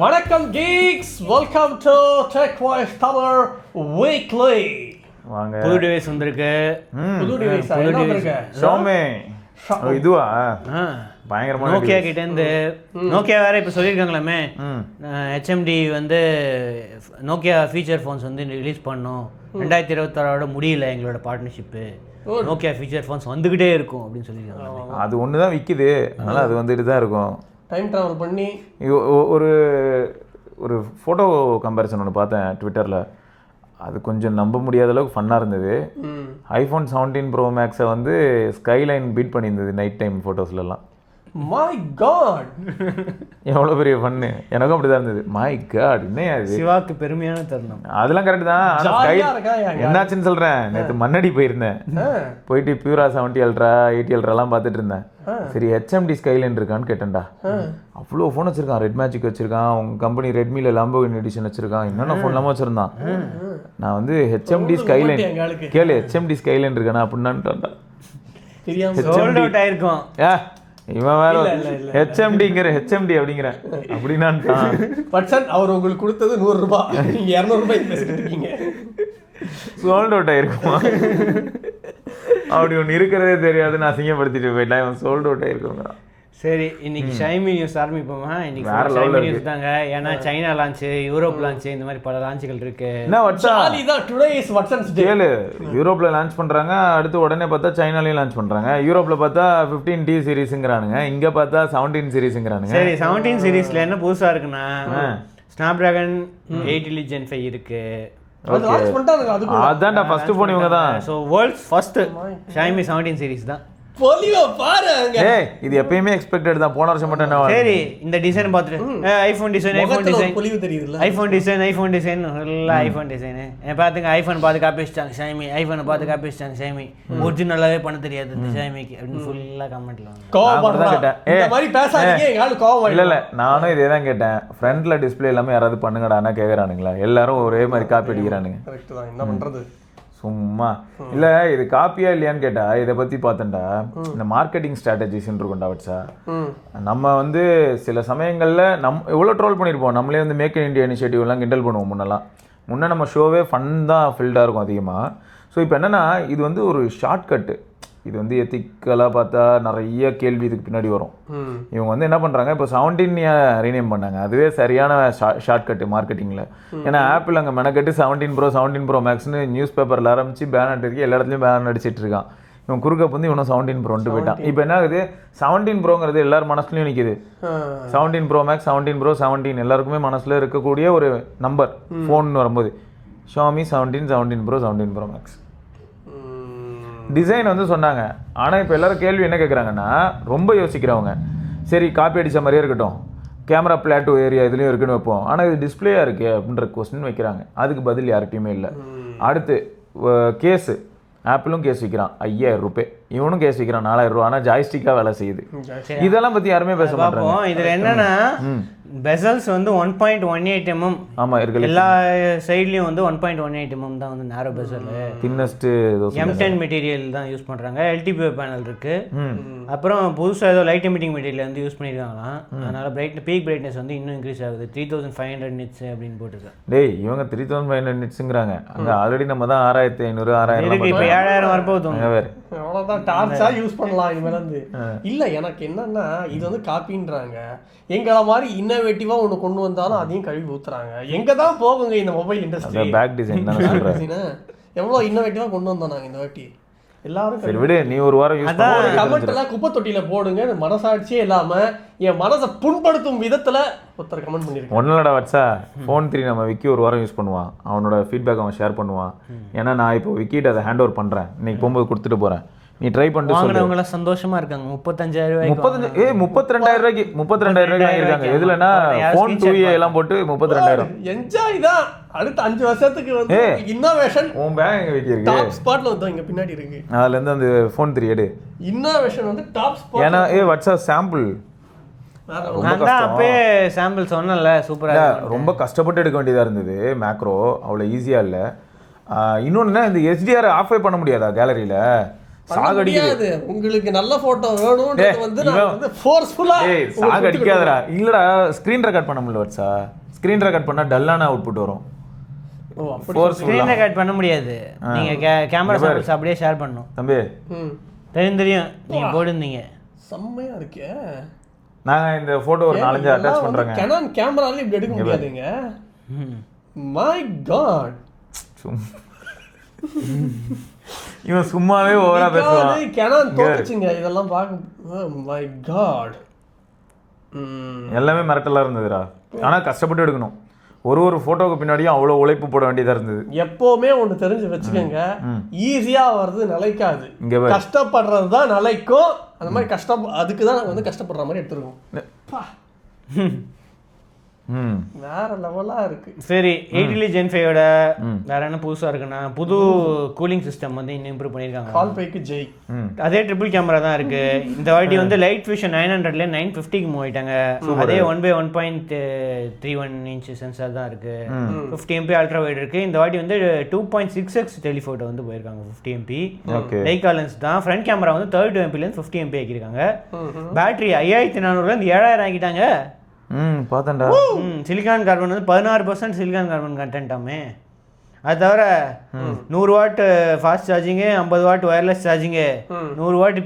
வணக்கம் geeks, welcome to TechWise Tamil Weekly. வாங்க. புது டிவைஸ் வந்திருக்கு. புது டிவைஸ் என்ன வந்திருக்கு? ஷாமி. இதுவா? பயங்கரமான நோக்கியா கிட்ட இருந்து நோக்கியா வேற இப்ப சொல்லிருக்காங்களாமே. HMD வந்து நோக்கியா ஃபீச்சர் ஃபோன்ஸ் வந்து ரிலீஸ் பண்ணோம். 2026 முடியல எங்களோட பார்ட்னர்ஷிப். நோக்கியா ஃபீச்சர் ஃபோன்ஸ் வந்துகிட்டே இருக்கும் அப்படின்னு சொல்லிருக்காங்க. அது ஒன்று தான் விற்கிது, அதனால் அது வந்துட்டு தான் இருக்கும். டைம் ட்ராவல் பண்ணி ஒரு ஒரு ஃபோட்டோ கம்பேரிசன் ஒன்று பார்த்தேன் ட்விட்டரில். அது கொஞ்சம் நம்ப முடியாத அளவுக்கு ஃபன்னாக இருந்தது. iPhone 17 Pro Maxை வந்து ஸ்கைலைன் பீட் பண்ணியிருந்தது நைட் டைம் ஃபோட்டோஸ்லாம். மை காட், எவ்வளோ பெரிய ஃபன்னு. எனக்கும் அப்படி தான் இருந்தது. மை காட், என்னையா இது? சிவாக்கு பெருமையான தருணம். அதெல்லாம் கரெக்ட் தான். ஆனால் ஸ்கை என்னாச்சுன்னு சொல்கிறேன். நேற்று மண்ணடி போயிருந்தேன். போயிட்டு பியூரா 70 Ultra 80 Ultraலாம் பார்த்துட்டு இருந்தேன். சரி HMD ஸ்கைலைன் இருக்கான்னு கேட்டேன்டா. அவ்வளோ ஃபோன் வச்சிருக்கான். ரெட் மேஜிக் வச்சிருக்கான், உங்க கம்பெனி ரெட்மியில் லாம்போகினி எடிஷன் வச்சிருக்கான், என்னென்ன ஃபோன் இல்லாமல் வச்சிருந்தான். நான் வந்து HMD ஸ்கைலைன் கேளு, HMD ஸ்கைலைன் இருக்கானா அப்படின்னான்ட்டான்டா. சோல்ட் அவுட் ஆயிருக்கும். இவன் வேற HMDங்கிற HMD அப்படிங்கிற அப்படின்னான்ட்டான். பட்சன் அவர் உங்களுக்கு கொடுத்தது 100 ரூபாய், நீங்க 200 ரூபாய் பேசிட்டீங்க. Sold out ஆயிருக்குமா? அப்படி ஒன்று இருக்கிறதே தெரியாது. நான் அசிங்கப்படுத்திட்டு போயிட்டேன். இவன் சோல்ட் அவுட் ஆயிருக்குங்கிறான். சரி, இன்னைக்கு ஷைமி நியூஸ் ஆரம்பிப்போமா? இன்னைக்கு ஷைமி நியூஸ் தாங்க. ஏன்னா சைனா லான்ச், யூரோப் லான்ச், இந்த மாதிரி பல லான்ச்சுகள் இருக்கு. என்ன வட்சா டுடே இஸ் வாட்சன்ஸ் டே. கேளு, யூரோப்ல லான்ச் பண்றாங்க, அடுத்து உடனே பார்த்தா சைனாலையும் லான்ச் பண்றாங்க. யூரோப்ல பார்த்தா 15T சீரிஸ்ங்கிறானுங்க, இங்க பார்த்தா 17 சீரிஸ்ங்கிறானுங்க. சரி, 17 சீரிஸ்ல என்ன புதுசா இருக்குன்னா ஸ்னாப்டிராகன் 8 Gen 5 இருக்கு. அதான்டா ஃபர்ஸ்ட் போன் இவங்க தான். ஸோ வேர்ல்ட்ஸ் ஃபர்ஸ்ட் ஷைமி 17 சீரிஸ் தான். ஏய், இது எப்பயுமே எக்ஸ்பெக்டட் தான். போன வருஷம் மட்டும் என்ன? சரி, இந்த டிசைன் பார்த்துட்டு ஐஃபோன் டிசைன் எல்லாம் ஐஃபோன் டிசைன் பார்த்துங்க. ஐஃபோன் பார்த்து காப்பி வச்சிட்டாங்க ஷைமி, ஐஃபோனை பார்த்து காப்பி வச்சிட்டாங்க ஷைமி, ஒரிஜினலாவே பண்ண தெரியாது இந்த ஷைமிக்கு அப்படின்னு ஃபுல்லா கமெண்ட்ல இல்ல இல்ல, நானும் இதே தான் கேட்டேன். ஃப்ரண்ட்ல டிஸ்பிளே எல்லாமே யாராவது பண்ணுங்கடானா கேக்குறானுங்களா? எல்லாரும் ஒரே மாதிரி காப்பி அடிக்கிறானுங்க. என்ன பண்றது சும்மா இல்ல, இது காப்பியா இல்லையான்னு கேட்டா இதை பத்தி பார்த்தேன்டா. இந்த மார்க்கெட்டிங் ஸ்ட்ராட்டஜிஸ்ன்னு இருக்கும்டா வச்சா. நம்ம வந்து சில சமயங்கள்ல எவ்வளவு ட்ரோல் பண்ணிருப்போம். நம்மளே வந்து மேக் இன் இண்டியா இனிஷியேட்டிவ் எல்லாம் கிண்டல் பண்ணுவோம். முன்ன நம்ம ஷோவே ஃபன் தான் ஃபில்டா இருக்கும் அதிகமா. ஸோ இப்போ என்னன்னா, இது வந்து ஒரு ஷார்ட்கட்டு. இது வந்து எத்திக்கலாக பார்த்தா நிறைய கேள்வி இதுக்கு பின்னாடி வரும். இவங்க வந்து என்ன பண்ணுறாங்க, இப்போ 17 ரீநேம் பண்ணாங்க. அதுவே சரியான ஷார்ட்கட்டு மார்க்கெட்டிங்கில். ஏன்னா ஆப்பிள் அங்கே மெனக்கட்டு 17 Pro Maxன்னு நியூஸ் பேப்பரில் ஆரம்பித்து பேனர் இருக்கு, எல்லா இடத்துலையும் பேனர் அடிச்சிட்டு இருக்கான். இவன் குறுக்க வந்து இவனும் 17 Proன்ட்டு போயிட்டான். இப்போ என்ன ஆகுது, 17 Proங்கிறது எல்லாரும் மனசுலையும் நிற்கிது. 17 Pro Max, 17 Pro, 17 எல்லாருக்குமே மனசில் இருக்கக்கூடிய ஒரு நம்பர் ஃபோன் வரும்போது. Xiaomi 17 Pro, 17 Pro Max design வந்து சொன்னாங்க. ஆனால் இப்போ எல்லாரும் கேள்வி என்ன கேட்குறாங்கன்னா, ரொம்ப யோசிக்கிறவங்க, சரி காப்பி அடித்த மாதிரியே இருக்கட்டும், கேமரா பிளாட்டோ ஏரியா இதுலேயும் இருக்குன்னு வைப்போம், ஆனால் இது டிஸ்பிளேயாக இருக்கு அப்படின்ற கொஸ்டின் வைக்கிறாங்க. அதுக்கு பதில் யார்கிட்டையுமே இல்லை. அடுத்து கேஸு, ஆப்பிளும் கேஸ் விற்கிறான் 5000 ரூபாய், இவனும் கேஸ் விற்கிறான் 4000 ரூபா. ஆனால் ஜாய்ஸ்டிக்காக வேலை செய்யுது. இதெல்லாம் பற்றி யாருமே பேச மாட்டாங்க. இதில் என்னன்னா, பெசல்ஸ் வந்து 1.18 mm. ஆமா இருக்கு. எல்லா சைட்லயும் வந்து 1.18 mm தான் வந்து நேரோ பெசல். தின்னஸ்ட் M10 மெட்டீரியல் தான் யூஸ் பண்றாங்க. LTPO பேனல் இருக்கு. அப்புறம் புதுசா ஏதோ லைட் எமிட்டிங் மெட்டீரியல் வந்து யூஸ் பண்ணிருக்காங்களாம். அதனால பீக் பிரைட்னஸ் வந்து இன்னும் இன்க்ரீஸ் ஆகுது. 3500 nits அப்படின்னு போட்டுருக்கு. டேய், இவங்க 3500 nitsங்கறாங்க. அங்க ஆல்ரெடி நம்ம தான் 6500 6000 இருக்கு. இப்போ 7000 வரப்போகுது. அவ்வளவுதான் டார்ச்சா யூஸ் பண்ணலாம் இனிமேல இருந்து. இல்ல, எனக்கு என்னன்னா, இது வந்து காப்பின்றாங்க. எங்கள மாதிரி இன்னோவேட்டிவா ஒன்று கொண்டு வந்தாலும் அதையும் கழுவி ஊத்துறாங்க. எங்க தான் போகுங்க இந்த மொபைல் இண்டஸ்ட்ரி? பேக் டிசைன் தான சொல்றேன். எவ்வளவு இன்னோவேட்டிவா கொண்டு வந்தோம் நாங்க இந்த வாட்டி. எல்லாரும் சரி விடு, நீ ஒரு வாரம் யூஸ் பண்ணு. கமெண்ட் எல்லாம் குப்பை தொட்டியில போடுங்க. மனசாட்சியே இல்லாம என் மனசை புண்படுத்தும் விதத்துல ஒருத்தர் கமெண்ட் பண்ணிருக்காங்க. ஒன்னலடா வச்சா ஃபோன் 3 நம்ம விக்கி ஒரு வாரம் யூஸ் பண்ணுவான். அவனோட ஃபீட்பேக் அவன் ஷேர் பண்ணுவான். ஏன்னா நான் இப்போ விக்கிட்ட அதை ஹேண்ட் ஓவர் பண்றேன். இன்னைக்கு போகும்போது கொடுத்துட்டு போறேன். நீ ட்ரை பண்ணிட்டு சொல்லு. வாங்குறவங்க சந்தோஷமா இருக்காங்க. 35000 ரூபாய்க்கு 32000 ரூபாய்க்கு 32000 ரூபாய்க்கு வாங்கிருக்காங்க. எதுலனா ஃபோன் 2A எல்லாம் போட்டு 32000. என்ஜாய் தான். அடுத்த 5 வருஷத்துக்கு வந்து இன்னோவேஷன். உன் பேக் எங்க விக்கி இருக்கு? டாப் ஸ்பாட்ல வந்து இங்க பின்னாடி இருக்கு. அதுல இருந்து அந்த ஃபோன் 3 எடு. இன்னோவேஷன் வந்து டாப் ஸ்பாட். ஏன்னா வாட்ஸ்அப் சாம்பிள் நான் தான் அப்பவே சாம்பிள் சொன்னேன்ல, சூப்பரா ரொம்ப கஷ்டப்பட்டு எடுக்க வேண்டியதா இருந்தது. மேக்ரோ அவ்வளோ ஈஸியா இல்லை. இன்னொன்று, இந்த HDR ஆஃபே பண்ண முடியாதா கேலரியில்? சாகடிக்காது. உங்களுக்கு நல்ல போட்டோ வேணும்ன்றது வந்து நான் வந்து ஃபோர்ஸ்ஃபுல்லா சாகடிக்காதடா. இல்லடா ஸ்கிரீன் ரெக்கார்ட் பண்ண முடியல வச்சா. ஸ்கிரீன் ரெக்கார்ட் பண்ணா டல்லான அவுட்புட் வரும். ஸ்கிரீன் ரெக்கார்ட் பண்ண முடியாது. நீங்க கேமரா சாம்பிள்ஸ் அப்படியே ஷேர் பண்ணனும். தம்பி தெரியும் நீங்க போடுறீங்க. செம்மையா இருக்கே. நாங்க இந்த போட்டோ ஒரு 4-5 அட்டாச் பண்றேங்க. Canon கேமரால இப்படி எடுக்க முடியாதுங்க. My God. இவன் சும்மாவே ஓவரா பேசுவான். Canon தோத்துச்சுங்க இதெல்லாம் பாக்க. My God. எல்லாமே மிரட்டலா இருந்ததுடா. ஆனா கஷ்டப்பட்டு எடுக்கணும். ஒரு போட்டோக்கு பின்னாடியும் அவ்வளவு உழைப்பு போட வேண்டியதா இருந்தது. எப்பவுமே ஒண்ணு தெரிஞ்சு வச்சுக்கோங்க, ஈஸியா வர்றது நிலைக்காது. கஷ்டப்படுறது தான் நிலைக்கும். அந்த மாதிரி அதுக்கு தான் வந்து கஷ்டப்படுற மாதிரி எடுத்துருக்கோம். வேற லெவலா இருக்கு. சரி, 8 Gen 5ஓட வேற என்ன புதுசா இருக்குன்னா புது கூலிங் சிஸ்டம் வந்து இன்னும் இம்ப்ரூவ் பண்ணிருக்காங்க. கால் பைக்கு ஜெய். அதே ட்ரிபிள் கேமரா தான் இருக்கு. இந்த வாட்டி வந்து லைட் ஃபியூஷன் 900ல 950க்கு மூவ் ஆயிட்டாங்க. அதே 1/1.31 இன்ச் சென்சார் தான் இருக்கு. 50 MP அல்ட்ரா வைட் இருக்கு. இந்த வாட்டி வந்து 2.6x டெலிஃபோட்டோ வந்து போயிருக்காங்க. 50 MP லைகா லென்ஸ் தான். ஃப்ரண்ட் கேமரா வந்து 32 MP ல இருந்து 50 MP ஆக்கிருக்காங்க. பேட்டரி 5400ல இருந்து 7000 ஆக்கிட்டாங்க. பார்த்தேன்டா. சிலிகான் கார்பன் வந்து 16% சிலிகான் கார்பன் கண்டென்ட்டாமே. அது தவிர 100 watt fast charging, 50 watt wireless charging, 100 watt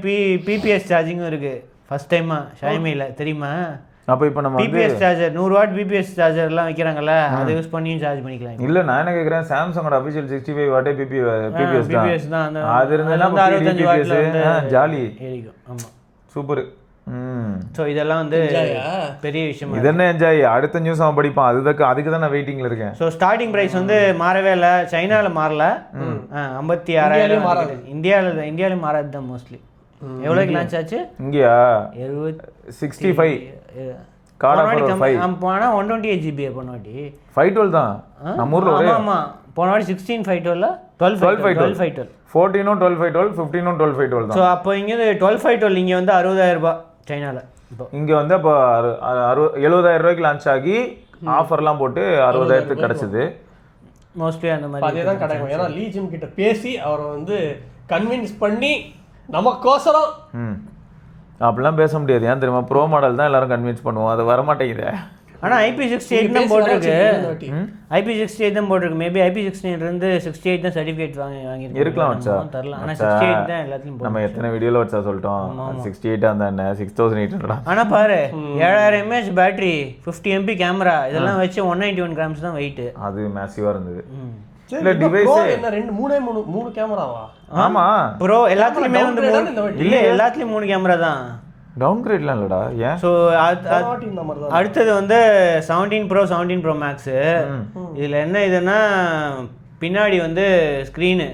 PPS சார்ஜிங்கும் இருக்கு. ஃபர்ஸ்ட் டைமா ஷாய்மில தெரியுமா? அப்ப இப்போ நம்ம பிபிஎஸ் சார்ஜர் 100 வாட் பிபிஎஸ் சார்ஜர்லாம் வைக்கிறாங்கல்ல, அதை யூஸ் பண்ணியும் சார்ஜ் பண்ணிக்கலாம். இல்ல நான் என்ன கேக்குறேன், சாம்சங்கோட அபிஷியல் 65 வாட் பிபிஎஸ் தான். அது இருந்தா 65 வாட்ல ஜாலி ஏறிக்கும். ஆமா, சூப்பர். ஸோ இதெல்லாம் வந்து பெரிய விஷயம். இது என்ன என்ஜாய்? அடுத்த நியூஸ் அவன் படிப்பான். அதுக்கு தான் நான் வெயிட்டிங்ல இருக்கேன். ஸோ ஸ்டார்டிங் பிரைஸ் வந்து மாறவே இல்லை. சைனால மாறல. 56,000. இந்தியாவில மாறாது தான் மோஸ்ட்லி. எவ்வளோக்கு லான்ச் ஆச்சு இங்கேயா? 65 கார்ட் ஆஃபர் 5 போனா 128 GB போனவாட்டி 512 தான் நம்ம ஊர்ல ஒரே. ஆமா, போனவாட்டி 16 512 12 512 14 12 512 15 12 512 தான். ஸோ அப்போ இங்கே 12 512 இங்கே வந்து 60,000 ரூபாய் சைனால. இப்போ இங்க வந்து அப்போ 70,000 ரூபாய்க்கு லான்ச் ஆகி ஆஃபர்லாம் போட்டு 60,000க்கு கிடைச்சது. மோஸ்ட்லி அந்த மாதிரி அதே தான் கிடைக்கும். ஏன்னா லீ ஜிம் கிட்ட பேசி அவரை வந்து கன்வின்ஸ் பண்ணி நமக்கோசரம். அப்படிலாம் பேச முடியாது. ஏன் தெரியுமா? ப்ரோ மாடல் தான் எல்லாரும் கன்வின்ஸ் பண்ணுவோம். அது வரமாட்டேங்குது. ஆனால் IP68 தான் போட்டிருக்கு. IP68 தான் போட்டிருக்கு. மேபி IP69 இருந்து 68 தான் சர்டிஃபிகேட் வாங்கியிருக்கோம். இருக்கலாம் வச்சா தரலாம். ஆனால் 68 தான் எல்லாத்தையும் நம்ம எத்தனை வீடியோவில் வச்சா சொல்லிட்டோம். 68 அந்த என்ன 6800. ஆனால் பாரு 7000 mAh பேட்டரி, 50 MP கேமரா, இதெல்லாம் வச்சு 191 கிராம்ஸ் தான் வெயிட். அது மேசிவா இருந்தது. இல்ல டிவைஸ் என்ன 3 கேமராவா? ஆமா, ப்ரோ எல்லாத்துலயுமே வந்து இல்ல எல்லாத்துலயும் 3 கேமரா தான். டவுன் கிரேட்லாம் இல்லடா. ஏன்? ஸோ அடுத்தது வந்து 17 Pro 17 Pro Max. இதில் என்ன இதுன்னா பின்னாடி வந்து ஸ்க்ரீனு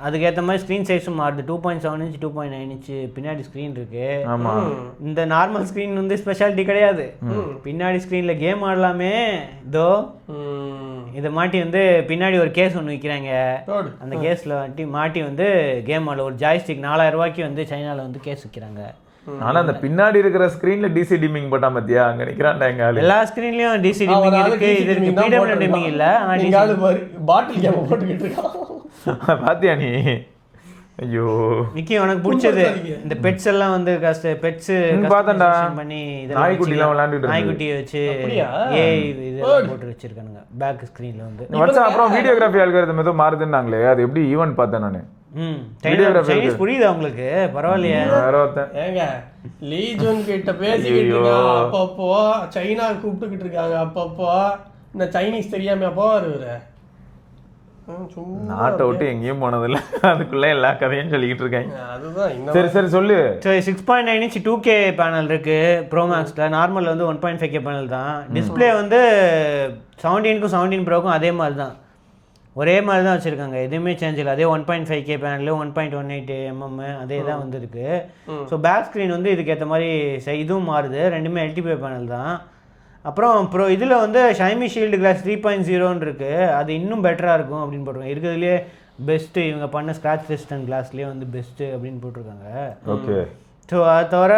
அதுக்கேற்ற மாதிரி ஸ்க்ரீன் சைஸும் மாறுது. 2.7 inch 2.9 inch பின்னாடி ஸ்க்ரீன் இருக்கு. இந்த நார்மல் ஸ்க்ரீன் வந்து ஸ்பெஷாலிட்டி கிடையாது. பின்னாடி ஸ்க்ரீனில் கேம் ஆடலாமே. இதோ இதை மாட்டி வந்து பின்னாடி ஒரு கேஸ் ஒன்று விற்கிறாங்க. அந்த கேஸில் மாட்டி வந்து கேம் ஆடல. ஒரு ஜாய்ஸ்டிக் 4000 ரூபாய்க்கு வந்து சைனாவில் வந்து கேஸ் விற்கிறாங்க. ஆனா அந்த பின்னாடி இருக்கிற ஸ்கிரீன்ல டிசி டிமிங் போட்டா மத்தியா அங்க நிக்கறான்டா எங்க ஆளு. எல்லா ஸ்கிரீன்லயும் டிசி டிமிங் இருக்கு. இது இருக்கு PWM டிமிங் இல்ல. ஆனா எங்க ஆளு பாட்டில் கேம் போட்டுக்கிட்டு இருக்கான். பாத்தியா நீ? ஐயோ நிக்கி, உனக்கு பிடிச்சது இந்த பெட்ஸ் எல்லாம் வந்து பெட்ஸ் பாத்தண்டா பண்ணி நாய்க்குட்டி எல்லாம் விளையாண்டுட்டு இருக்கு. நாய்க்குட்டியை வச்சு ஏய் இதெல்லாம் போட்டு வச்சிருக்கானுங்க பேக் ஸ்கிரீன்ல வந்து. வாட்ஸ் அப்புறம் வீடியோகிராஃபி அல்காரிதம் ஏதோ மாறுதுன்னாங்களே, அது எப்படி ஈவென்ட் பார்த்தேன் நானு. சைனீஸ் புரியுது அவங்களுக்கு, பரவாயில்லையே. ஏங்க லீ ஜூன் கிட்ட பேசிக்கிட்டு இருக்காங்க, அப்பப்போ சைனா கூப்பிட்டுக்கிட்டு இருக்காங்க, அப்பப்போ இந்த சைனீஸ் தெரியாம அப்போ வருவாரு. நாட்டை விட்டு எங்கேயும் போனதில்ல, அதுக்குள்ள எல்லா கதையும் சொல்லிக்கிட்டு இருக்காங்க. அதுதான் சரி சரி சொல்லு. 6.9 inch 2K பேனல் இருக்கு ப்ரோ மேக்ஸ்ல. நார்மல்ல வந்து 1.5K பேனல் தான். டிஸ்பிளே வந்து 17க்கும் 17 ப்ரோக்கும் அதே மாதிரி தான், ஒரே மாதிரி தான் வச்சுருக்காங்க, எதுவுமே சேஞ்ச் இல்லை. அதே 1.5K பேனல் 1.18 mm அதே தான் வந்துருக்கு. ஸோ பேக் ஸ்க்ரீன் வந்து இதுக்கேற்ற மாதிரி இதுவும் மாறுது, ரெண்டுமே LTPO பேனல் தான். அப்புறம் ப்ரோ இதில் வந்து ஷைமி ஷீல்டு கிளாஸ் 3.0 இருக்குது, அது இன்னும் பெட்டராக இருக்கும் அப்படின்னு போட்டிருக்காங்க. இருக்கிறதுலே பெஸ்ட்டு இவங்க பண்ண ஸ்க்ராட்ச் ரெசிஸ்டன்ட் கிளாஸ்லேயே வந்து பெஸ்ட்டு அப்படின்னு போட்டிருக்காங்க. ஓகே. ஸோ அது தவிர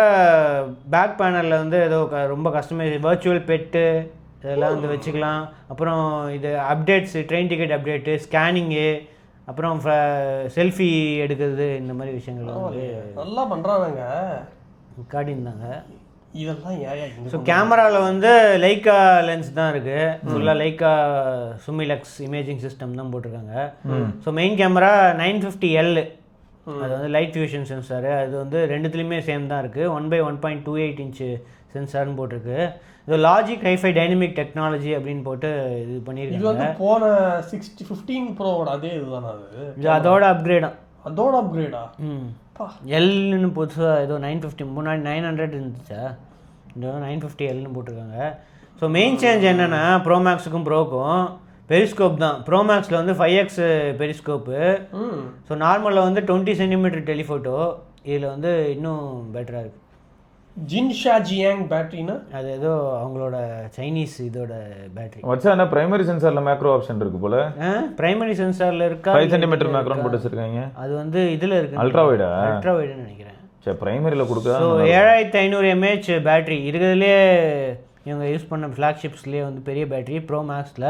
பேக் பேனலில் வந்து ஏதோ ரொம்ப கஸ்டமைஸ் வர்ச்சுவல் பெட்டு இதெல்லாம் வந்து வச்சுக்கலாம். அப்புறம் இது updates, train ticket update, scanning, அப்புறம் செல்ஃபி எடுக்கிறது இந்த மாதிரி விஷயங்கள் வந்து நல்லா பண்ணுறாங்க காட்டியிருந்தாங்க. இதெல்லாம் ஸோ கேமராவில் வந்து லைக்கா லென்ஸ் தான் இருக்குது, ஃபுல்லாக லைக்கா சுமிலக்ஸ் இமேஜிங் சிஸ்டம் தான் போட்டிருக்காங்க. ஸோ மெயின் கேமரா 950L, அது வந்து லைட் ஃபியூஷன் சென்சாரு. அது வந்து ரெண்டுத்துலேயுமே சேம் தான் இருக்குது. 1/1.28 இன்ச்சு சென்சார்னு போட்டிருக்கு. இது லாஜிக் ஹைஃபை டைனமிக் டெக்னாலஜி அப்படின்னு போட்டு இது பண்ணியிருக்காங்க. இது வந்து போன 15 ப்ரோவோட அதே இதுதானே? இது அதோட அப்கிரேடா? அதோட அப்கிரேடா? எல்னு புதுசாக ஏதோ 950, முன்னாடி 900 இருந்துச்சா, இந்த 950Lனு போட்டிருக்காங்க. ஸோ மெயின் சேஞ்ச் என்னென்னா ப்ரோமேக்ஸுக்கும் ப்ரோக்கும் பெரிஸ்கோப் தான். ப்ரோமேக்ஸில் வந்து 5x பெரிஸ்கோப்பு. ஸோ நார்மலில் வந்து 20 சென்டிமீட்டர் டெலிஃபோட்டோ, இதில் வந்து இன்னும் பெட்டராக இருக்குது. ஜின்ஷா ஜியாங் பேட்டரினா அது ஏதோ அவங்களோட சைனீஸ் இதோட பேட்டரி வச்சா. என்ன பிரைமரி சென்சாரில் மேக்ரோ ஆப்ஷன் இருக்கு போல. பிரைமரி சென்சாரில் இருக்கா? 5 சென்டிமீட்டர் மேக்ரோன்னு போட்டு வச்சிருக்காங்க. அது வந்து இதில் இருக்கு, அல்ட்ரா வைடா, அல்ட்ரா வைடுன்னு நினைக்கிறேன். சரி, பிரைமரியில் கொடுக்க. ஸோ 7500 mAh பேட்டரி இருக்கிறதுலே இவங்க யூஸ் பண்ண ஃப்ளாக்ஷிப்ஸ்லேயே வந்து பெரிய பேட்டரி. ப்ரோ மேக்ஸில்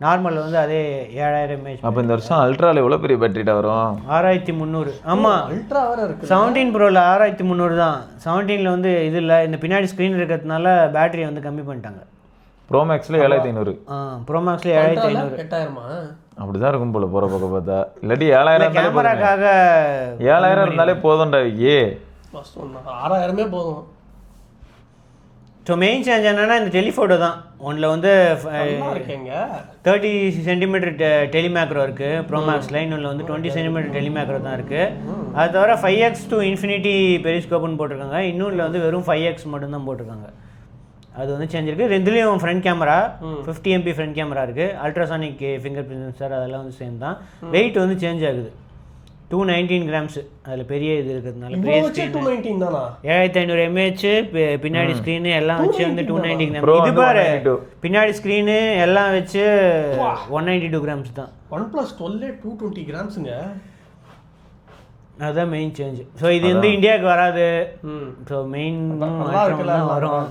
நார்மலில் வந்து அதே 7000 mAh. அப்போ இந்த வருஷம் அல்ட்ராவில் எவ்வளோ பெரிய பேட்டரிட்டா வரும்? 6300. ஆமாம், அல்ட்ரா வேறு இருக்குது. 17 ப்ரோவில் 6300 தான். 17ல் வந்து இது இல்லை, இந்த பின்னாடி ஸ்க்ரீன் இருக்கிறதுனால பேட்டரியை வந்து கம்மி பண்ணிட்டாங்க. ப்ரோ மேக்ஸில் 7500. ப்ரோ மேக்ஸில் 7500. 8000மா? அப்படிதான் இருக்கும் போல போகிற பக்கம் பார்த்தா. இல்லாட்டி 7000 கேமராக்காக 7000 இருந்தாலே போதும்டா. 6000 போதும். ஸோ மெயின் சேஞ்ச் என்னன்னா இந்த டெலிஃபோட்டோ தான். ஒன்றில் வந்து 30 சென்டிமீட்டர் டெலிமேக்ரோ இருக்குது ப்ரோமேக்ஸில், இன்னொன்று வந்து 20 சென்டிமீட்டர் டெலிமேக்ரோ தான் இருக்குது. அது தவிர 5x to infinity பெரிஸ்கோப்னு போட்டிருக்காங்க. இன்னொன்றில் வந்து வெறும் 5x மட்டும்தான் போட்டிருக்காங்க. அது வந்து சேஞ்ச் இருக்குது. ரெண்டுலேயும் front camera 50 MP front camera இருக்குது. அல்ட்ராசானிக் ஃபிங்கர் பிரிண்ட் சென்சார் அதெல்லாம் வந்து சேம் தான். வெயிட் வந்து சேஞ்ச் ஆகுது. 219 கிராம்ஸ். அதில் பெரிய இது இருக்கிறதுனால பெரிய ஸ்க்ரீன் 7500 mAh பின்னாடி ஸ்க்ரீனு எல்லாம் வச்சு வந்து 290 கிராம்ஸ். இது பாரு, பின்னாடி ஸ்க்ரீனு எல்லாம் வச்சு 192 கிராம்ஸ் தான். OnePlus 12 220 கிராம்ஸுங்க. அதுதான் மெயின் சேஞ்ச். ஸோ இது வந்து இந்தியாவுக்கு வராது. ஸோ மெயின் வரும்.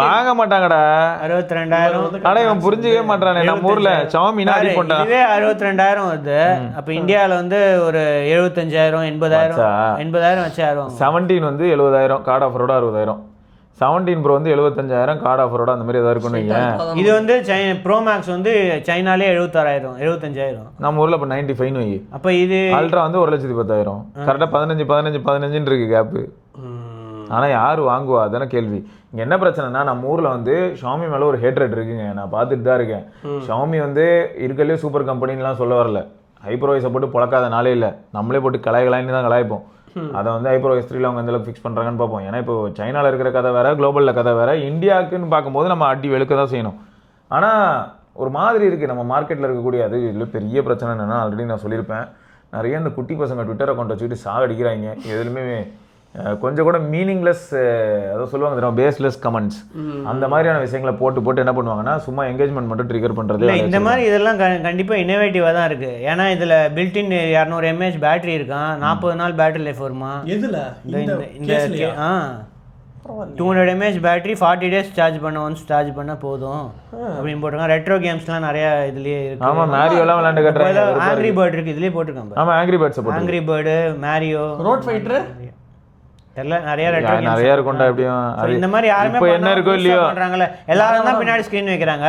வாங்க மாட்டாங்கடா. 62,000. ஆனா இவன் புரிஞ்சுக்கவே மாட்டானே. நம்ம ஊர்ல சாமினா இதுவே 62,000 வருது. அப்ப இந்தியாவில் வந்து ஒரு 75,000 80,000 வச்சு 17 வந்து 70,000 கார்டு ஆஃபரோட 60,000. 17 ப்ரோ வந்து 75,000 கார்டு ஆஃபரோட அந்த மாதிரி ஏதாவது இருக்குன்னு. இது வந்து ப்ரோ மேக்ஸ் வந்து சைனாலே 76,000 75,000. நம்ம ஊர்ல இப்போ 95 வை. அப்போ இது அல்ட்ரா வந்து 1,10,000. கரெக்டாக 15 இருக்கு கேப்பு. ஆனால் யார் வாங்குவா அதான கேள்வி. இங்கே என்ன பிரச்சனைனா நம்ம ஊரில் வந்து ஷாமி மேலே ஒரு ஹேட்ரேட் இருக்குங்க. நான் பார்த்துட்டு தான் இருக்கேன். ஷாமி வந்து இருக்கிறதுலே சூப்பர் கம்பெனின்லாம் சொல்ல வரல. ஹைப்ரோவைஸை போட்டு பழக்காத நாளே இல்லை. நம்மளே போட்டு கலாய்ன்னு தான் கலாய்ப்போம். அதை வந்து ஹைப்ரோ S3ல அவங்க எந்தளவுக்கு ஃபிக்ஸ் பண்ணுறாங்கன்னு பார்ப்போம். ஏன்னா இப்போ சைனாவில் இருக்கிற கதை வேறு, குளோபலில் கதை வேறு. இந்தியாவுக்குன்னு பார்க்கும்போது நம்ம அடி வெளுக்க தான் செய்யணும். ஆனால் ஒரு மாதிரி இருக்குது நம்ம மார்க்கெட்டில் இருக்கக்கூடிய. அது இதில் பெரிய பிரச்சனை என்னென்னா, ஆல்ரெடி நான் சொல்லியிருப்பேன், நிறைய இந்த குட்டி பசங்க ட்விட்டர் அக்கௌண்ட் வச்சுக்கிட்டு சாகடிக்கிறாங்க. எதுலையுமே கொஞ்சம் கூட மீனிங்லெஸ், அதை சொல்லுவாங்க தெரியும், பேஸ்லெஸ் கமெண்ட்ஸ், அந்த மாதிரியான விஷயங்களை போட்டு என்ன பண்ணுவாங்கன்னா சும்மா என்கேஜ்மெண்ட் மட்டும் ட்ரிகர் பண்ணுறது. இந்த மாதிரி இதெல்லாம் கண்டிப்பாக இன்னோவேட்டிவாக தான் இருக்குது. ஏன்னா இதில் பில்டின் 200 mAh பேட்டரி இருக்கான். 40 நாள் பேட்டரி லைஃப் வருமா இதில்? இந்த 200 mAh battery 40 days charge charge பண்ண போதும் அப்படின்னு போட்டிருக்காங்க. ரெட்ரோ கேம்ஸ்லாம் நிறைய இதுலயே இருக்கு. ஆமா, மேரியோலாம் விளையாண்டு காட்டுறாங்க. ஆங்கிரி பேர்ட் இருக்கு, இதுலயே போட்டுருக்காங்க. ஆமா, ஆங்கிரி பேர்ட்ஸ் போட்டு, angry bird, Mario, road fighter எல்லாம் நிறைய ரெட்ரோ கேம்ஸ் நிறைய இருக்கும்டா. எப்படியும் இந்த மாதிரி யாருமே இப்போ என்ன இருக்கோ இல்லையோ பண்றாங்கல, எல்லாரும் தான் பின்னாடி ஸ்கிரீன் வைக்கிறாங்க.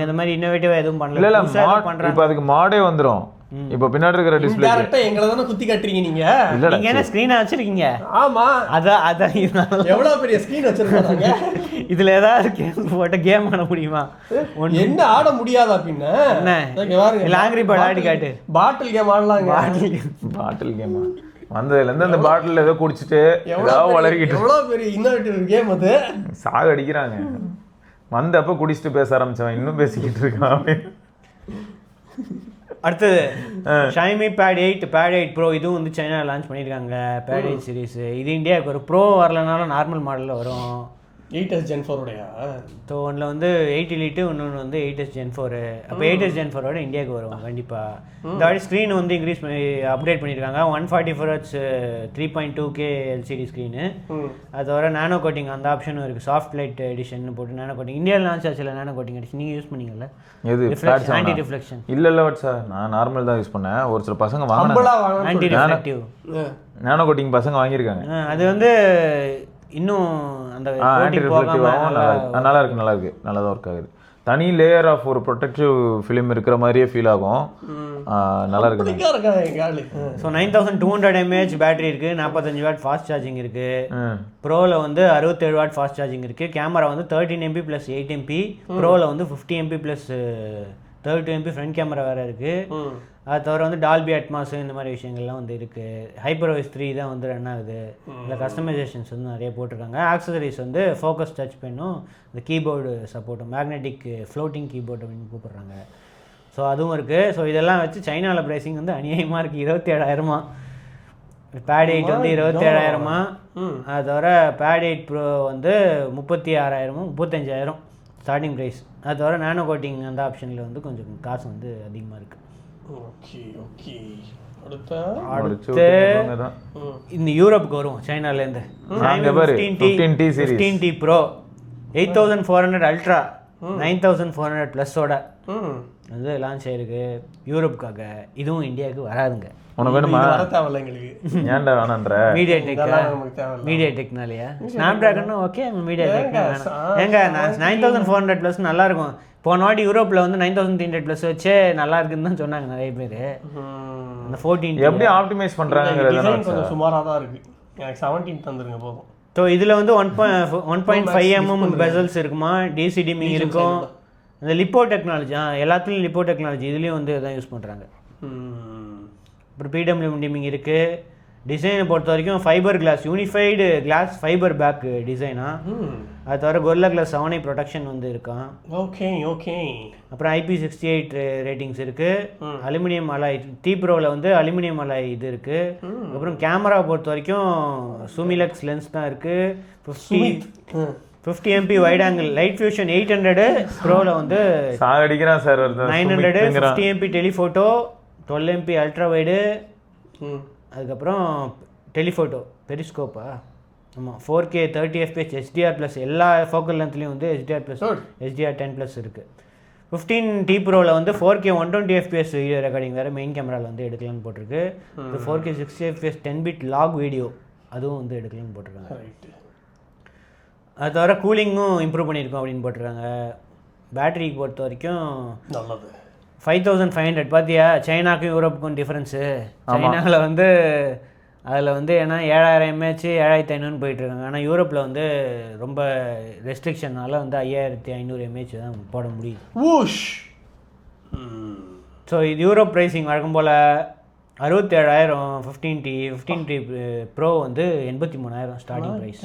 இந்த மாதிரி இன்னோவேட்டிவா எதுவும் பண்ணல. இல்ல இப்போ அதுக்கு மாடே வந்துரும். இப்போ பின்னாடி இருக்கிற டிஸ்ப்ளே டைரக்டா எங்கள தான குத்தி காட்றீங்க நீங்க. நீங்க என்ன ஸ்கிரீன் வச்சிருக்கீங்க? ஆமா, அத எவ்வளவு பெரிய ஸ்கிரீன் வச்சிருக்காங்க. இதுல ஏதாவது கேம் போட்டு கேம் ஆட முடியுமா? என்ன ஆட முடியாதா பின்ன? என்ன இங்க பாருங்க, ஆங்கிரி பேர்ட் ஆடி காட்டு. பாட்டில் கேம் ஆடலாங்க. பாட்டில் கேமா வந்ததுல இருந்து அந்த பாட்டில் ஏதோ குடிச்சிட்டு ஏதாவது வளர்க்கிட்டு, எவ்வளவு பெரிய இன்னோவேட்டிவ் கேம் அது. சாக அடிக்கிறாங்க. வந்தப்ப குடிச்சிட்டு பேச ஆரம்பிச்சவன் இன்னும் பேசிக்கிட்டு இருக்கான். அடுத்தது Xiaomi Pad 8 Pro, இதுவும் வந்து சைனா லான்ச் பண்ணியிருக்காங்க. Pad 8 சீரிஸ் இது இந்தியாவுக்கு ஒரு ப்ரோ வரலனாலும் நார்மல் மாடலில் வரும். 8s Gen 4 உடையா? ஸோ ஒன்றில் வந்து 8 Elite, இன்னொன்று வந்து 8s Gen 4. அப்போ 8s Gen 4ஓட இந்தியாவுக்கு வரும் கண்டிப்பாக. இந்த வாட்டி ஸ்க்ரீன் வந்து இன்க்ரீஸ் பண்ணி அப்டேட் பண்ணியிருக்காங்க. 144 Hz 3.2K LCD ஸ்க்ரீனு. அது தவிர நானோ கோட்டிங் அந்த ஆப்ஷனும் இருக்குது. சாஃப்ட் லைட் எடிஷன் போட்டு நானோ கோட்டிங் இந்தியாவில் லான்ச் ஆச்சுல நானோ கோட்டிங் எடிஷன். நீங்கள் யூஸ் பண்ணீங்கல்ல? எது? Anti reflection. இல்லை சார், நான் நார்மல் தான் யூஸ் பண்ணேன். ஒரு சில பசங்க வாங்கினாங்க ஆன்டி ரிஃப்ளெக்டிவ் நானோ கோட்டிங் பசங்க வாங்கியிருக்காங்க. அது வந்து இன்னும் அந்த ஆன்டி ரிஃப்ளெக்டிவாகவும் நல்லா இருக்கு, நல்லா தான் ஒர்க் ஆகுது. தனி லேயர் ஆஃப் ஒரு ப்ரொடெக்டிவ் ஃபிலிம் இருக்கிற மாதிரியே ஃபீல் ஆகும். நல்லா இருக்கு. ஸோ 9200 mAh பேட்டரி இருக்குது, 45 வாட் ஃபாஸ்ட் சார்ஜிங் இருக்குது. ப்ரோவில் வந்து 67 வாட் ஃபாஸ்ட் சார்ஜிங் இருக்குது. கேமரா வந்து 13 MP + 8 MP. ப்ரோவில் வந்து 50 MP + 32 MP ஃப்ரண்ட் கேமரா வேறு இருக்குது. அது தவிர வந்து டால்பி அட்மாஸ் இந்த மாதிரி விஷயங்கள்லாம் வந்து இருக்குது. HyperOS 3 தான் வந்து ரன் ஆகுது. இந்த கஸ்டமைசேஷன்ஸ் வந்து நிறைய போட்டிருக்காங்க. ஆக்சசரிஸ் வந்து ஃபோக்கஸ் டச் பென்னும் இந்த கீபோர்டு சப்போர்ட்டும் மேக்னெட்டிக் ஃப்ளோட்டிங் கீபோர்டு அப்படின்னு கூப்பிட்றாங்க. ஸோ அதுவும் இருக்குது. ஸோ இதெல்லாம் வச்சு சைனாவில் ப்ரைஸிங் வந்து அநியாயமாக இருக்குது. 27,000 பேட் 8 வந்து 27,000. அது தவிர பேட் 8 ப்ரோ வந்து 36,000 35,000 ஸ்டார்டிங் ப்ரைஸ். அது தவிர நானோ கோட்டிங் அந்த ஆப்ஷனில் வந்து கொஞ்சம் காசு வந்து அதிகமாக இருக்குது. அடுத்து இந்த யூரோப்புக்கு வரும் சைனாலேருந்து. 15T ப்ரோ 8400 அல்ட்ரா 9400 ப்ளஸோட வந்து லான்ச் ஆயிருக்கு யூரோப்புக்காக. இதுவும் இந்தியாவுக்கு வராதுங்க. உனக்கு வேணுமா? ஏன்டா வேணான்ற மீடியா டெக்னாலயா Snapdragon okay, MediaTek ஏங்க 9400 ப்ளஸ் நல்லா இருக்கும். போன வாட்டி யூரோப்பில் வந்து 9300 ப்ளஸ் வச்சே நல்லா இருக்குன்னு தான் சொன்னாங்க நிறைய பேர். அந்த 14 எப்படி ஆப்டிமைஸ் பண்ணுறாங்கிறது கொஞ்சம் சுமாராக தான் இருக்குது. எனக்கு 17 தந்துருங்க போதும். ஸோ இதில் வந்து 1.5 mm பெசல்ஸ் இருக்குமா, டிசி டிமிங் இருக்கும். இந்த லிப்போ டெக்னாலஜி எல்லாத்துலேயும் லிப்போ டெக்னாலஜி இதுலேயும் வந்து இதான் யூஸ் பண்ணுறாங்க. அப்புறம் பிடபிள்யூஎம் டிமிங் இருக்குது. டிசைனை பொறுத்த வரைக்கும் fibre glass unified glass fibre back டிசைனா. அது தவிர கொரில்லா கிளாஸ் 7 ப்ரொடெக்ஷன் வந்து இருக்கான். ஓகே. அப்புறம் IP68 ரேட்டிங்ஸ் இருக்குது. அலுமினியம் அலாய் T ப்ரோவில் வந்து அலுமினியம் அலாய் இது இருக்குது. அப்புறம் கேமரா பொறுத்த வரைக்கும் சூமிலக்ஸ் லென்ஸ் தான் இருக்குது. 50 MP wide angle light fusion 800 ப்ரோவில் வந்து 900 50 MP telephoto 12 MP ultra wide. அதுக்கப்புறம் டெலிஃபோட்டோ பெரிஸ்கோப்பா ஆமாம் 4K 30 FPS HDR+ எல்லா ஃபோக்கல் லென்த்லேயும் வந்து HDR10+ இருக்குது. 15T ப்ரோவில் வந்து 4K 120 FPS வீடியோ ரெக்கார்டிங் வேறு மெயின் கேமராவில் வந்து எடுக்கலான்னு போட்டிருக்கு. 4K 60 FPS 10-bit lock video அதுவும் வந்து எடுக்கலான்னு போட்டிருக்காங்க. அது தவிர கூலிங்கும் இம்ப்ரூவ் பண்ணியிருக்கோம் அப்படின்னு போட்டிருக்காங்க. பேட்டரிக்கு பொறுத்த வரைக்கும் நல்லது 5500 பார்த்தியா? சைனாக்கும் யூரோப்புக்கும் டிஃப்ரென்ஸு. சைனாவில் வந்து அதில் வந்து ஏன்னா 7000 mAh 7500 போயிட்டுருக்காங்க. ஆனால் யூரோப்பில் வந்து ரொம்ப ரெஸ்ட்ரிக்ஷனால் வந்து 5500 mAh தான் போட முடியுது. ஸோ இது யூரோப் ப்ரைஸிங் வழக்கம் போல் 67,000. 15T ப்ரோ வந்து 83,000 ஸ்டார்டிங் ப்ரைஸ்.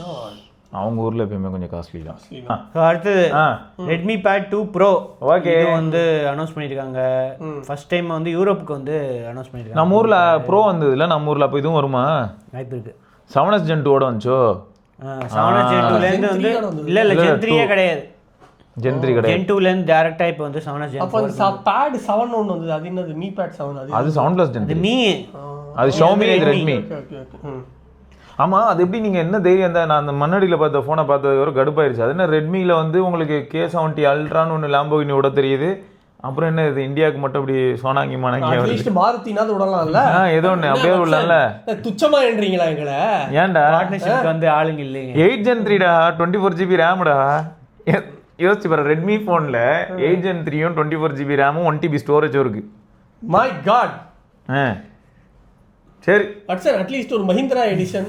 அவங்க ஊரில் எப்பயுமே கொஞ்சம் காஸ்ட்லி தான். ஸோ அடுத்தது ரெட்மி பேட் 2 ப்ரோ ஓகே வந்து அனௌன்ஸ் பண்ணியிருக்காங்க. ஃபர்ஸ்ட் டைம் வந்து யூரோப்புக்கு வந்து அனௌன்ஸ் பண்ணியிருக்காங்க. நம்ம ஊரில் ப்ரோ வந்தது இல்லை, நம்ம ஊரில் அப்போ இதுவும் வருமா? வாய்ப்பு இருக்குது. 7s Gen 2 வந்துச்சோ? 7s Gen 2லேருந்து வந்து இல்லை Gen 3 கிடையாது. Gen 3 கிடையாது. Gen 2லேருந்து டேரெக்டாக இப்போ வந்து 7s Gen 4. அப்போ பேட் 7 ஒன்று வந்தது. அது என்னது? Mi Pad 7. அது 7+ Gen 3. மீ அது ஷாமி, இது ரெட்மி. ஆமாம், அது எப்படி நீங்கள் என்ன தைரியம் இருந்தால் நான் அந்த மண்ணடியில் பார்த்த ஃபோனை பார்த்தது ஒரு கடுப்பாயிருச்சு. அது என்ன ரெட்மியில் வந்து உங்களுக்கு K70 அல்ட்ரான்னு ஒன்று லேம்போகினி விட தெரியுது. அப்புறம் என்ன இது இந்தியாவுக்கு மட்டும் இப்படி சோனாங்கி மானாங்கி மாருத்தினாவது விடலாம்ல? ஏதோ ஒன்று அப்படியே விடலாம்ல. துச்சமா என்றீங்களா எங்களை? ஏன்டா பார்ட்னர்ஷிப் வந்து ஆளுங்க இல்லைங்க. 8 Gen 3டா 24 GB ரேம்டா. யோசிச்சு பாரு, ரெட்மி ஃபோனில் 8 Gen 3யும் 24 GB ரேமும் 1 TB ஸ்டோரேஜும் இருக்கு. My God. சரி வாட்சன் அட்லீஸ்ட் ஒரு மஹிந்திரா எடிஷன்,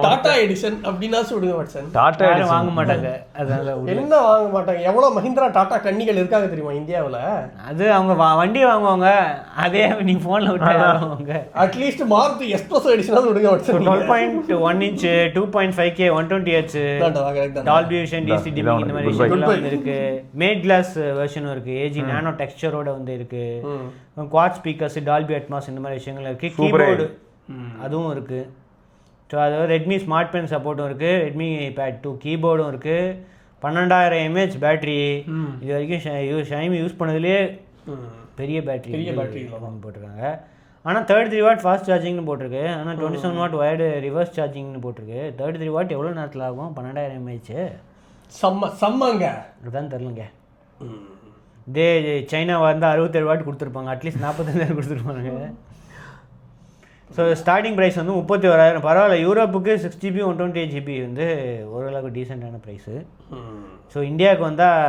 டாடா எடிஷன் அப்படின்னா சொல்லுங்க வாட்சன். டாடா எடிஷன் வாங்க மாட்டாங்க. அதனால என்ன வாங்க மாட்டாங்க? எவ்வளோ மஹிந்திரா டாடா கன்னிகள் இருக்காங்க தெரியுமா இந்தியாவில்? அது அவங்க வண்டி வாங்குவாங்க, அதே நீ ஃபோனில் விட்டாங்க. அட்லீஸ்ட் மாருதி எஸ்ப்ரெஸோ எடிஷனாவது விடுங்க Watson. 12.1 inch 2.5K 120Hz Dolby Vision DC dimming இந்த மாதிரி விஷயங்கள்லாம் வந்து இருக்கு. மேட் கிளாஸ் வெர்ஷனும் இருக்கு. ஏஜி நானோ டெக்ஸ்சரோட வந்து இருக்கு. குவாட் ஸ்பீக்கர்ஸ், டால்பி அட்மாஸ் இந்த மாதிரி விஷயங்கள் இருக்கு. கீபோர்டு அதுவும் இருக்கு. ஸோ அது ரெட்மி ஸ்மார்ட் பென் சப்போர்ட்டும் இருக்குது, ரெட்மி பேட் 2 கீபோர்டும் இருக்குது, 12000 mAh பேட்ரி. இது வரைக்கும் ஷைமி யூஸ் பண்ணதுலேயே பெரிய பேட்டரி போட்டிருக்காங்க. ஆனால் 33 வாட் ஃபாஸ்ட் சார்ஜிங்னு போட்டிருக்கு. ஆனால் 27 வாட் வயர்டு ரிவர்ஸ் சார்ஜிங்னு போட்டிருக்கு. 33 வாட் எவ்வளோ நேரத்தில் ஆகும்? 12000 mAh செம்மங்க. அதுதான் தெரிலங்க. இதே சைனா வந்து 67 வாட் கொடுத்துருப்பாங்க, அட்லீஸ்ட் 45,000 கொடுத்துருப்பாங்க. ஸோ ஸ்டார்டிங் ப்ரைஸ் வந்து 31,000. பரவாயில்ல, யூரோப்புக்கு 6GB 128GB வந்து ஓரளவுக்கு டீசெண்டான ப்ரைஸு. ஸோ இந்தியாவுக்கு வந்தால்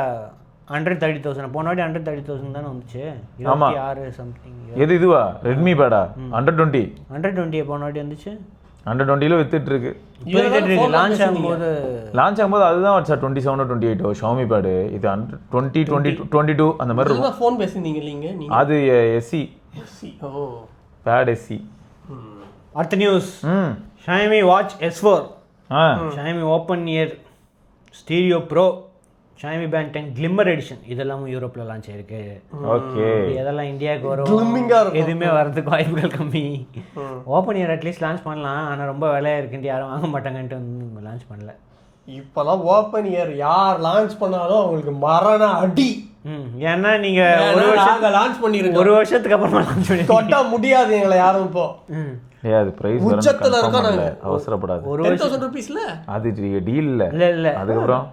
130,000. போன வாட்டி 130,000 தானே வந்துச்சு. 26 சம்திங். எது இதுவா? ரெட்மி பேடா 120 போன வாட்டி வந்துச்சு. 120 வித்துட்டு இருக்கு. லான்ச் ஆகும்போது அதுதான் வாட்சா 27 28 ஷாமி பேடு. இது 20 22 அந்த மாதிரி இருக்கும். ஃபோன் பேசினீங்க இல்லைங்க அது எஸ்சி பேட் எஸ்சி. அடுத்த news, Xiaomi watch S4, Xiaomi open ear stereo pro, Xiaomi band 10 glimmer edition, இதெல்லாம் யூரோப்ல லான்ச் ஆயிருக்கு. ஓகே, இதெல்லாம் இந்தியாவுக்கு வரும், எதுவுமே வரதுக்கு வாய்ப்புகள் கம்மி. ஓப்பன் இயர் அட்லீஸ்ட் லான்ச் பண்ணலாம், ஆனால் ரொம்ப விலையா இருக்குன்ட்டு யாரும் வாங்க மாட்டாங்கன்ட்டு வந்து லான்ச் பண்ணல. இப்போலாம் ஓப்பன் இயர் யார் லான்ச் பண்ணாலும் அவங்களுக்கு மரண அடி. ஏன்னா நீங்க லான்ச் பண்ணிருங்க, ஒரு வருஷத்துக்கு அப்புறமா லான்ச் பண்ணி தொட்ட முடியாது எங்களை யாரும். இப்போ அது பிரைஸ் உச்சத்துல இருக்கோம் நாங்க, அவசரப்படாது. 10,000 ரூபீஸ்ல அது டீல் இல்ல. இல்ல அதுக்கப்புறம்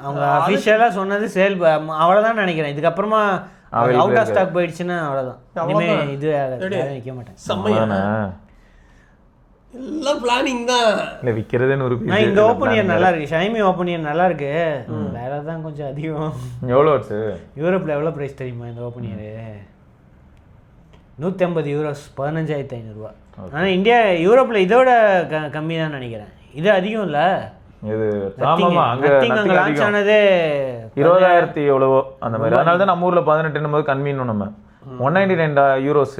அவங்க அஃபிஷியலா சொன்னது சேல் அவ்வளவுதான் நினைக்கிறேன். இதுக்கப்புறமா அவுட் ஆஃப் ஸ்டாக் போயிடுச்சுன்னா அவ்வளவுதான், இனிமே இது நிக்க மாட்டேன். செம்மையான எல்லாம் பிளானிங் தான். இல்ல விக்கிறதுன்னு ஒரு நான் இந்த ஓப்பன் இயர் நல்லா இருக்கு, ஷைமி ஓப்பன் இயர் நல்லா இருக்கு. வேலை தான் கொஞ்சம் அதிகம். எவ்வளோ வருது யூரோப்ல எவ்வளோ பிரைஸ் தெரியுமா இந்த ஓப்பன் இயர்? 150 யூரோஸ், 15,500 ரூபா. ஆனால் இந்தியா யூரோப்ல இதோட கம்மி தான் நினைக்கிறேன். இது அதிகம் இல்லை. இது ஆமாமா, அங்க லான்ச் ஆனதே 20,000 எவ்வளவோ அந்த மாதிரி. அதனால தான் நம்ம ஊர்ல 18 போது கம்மின்னு நம்ம 199 யூரோஸ்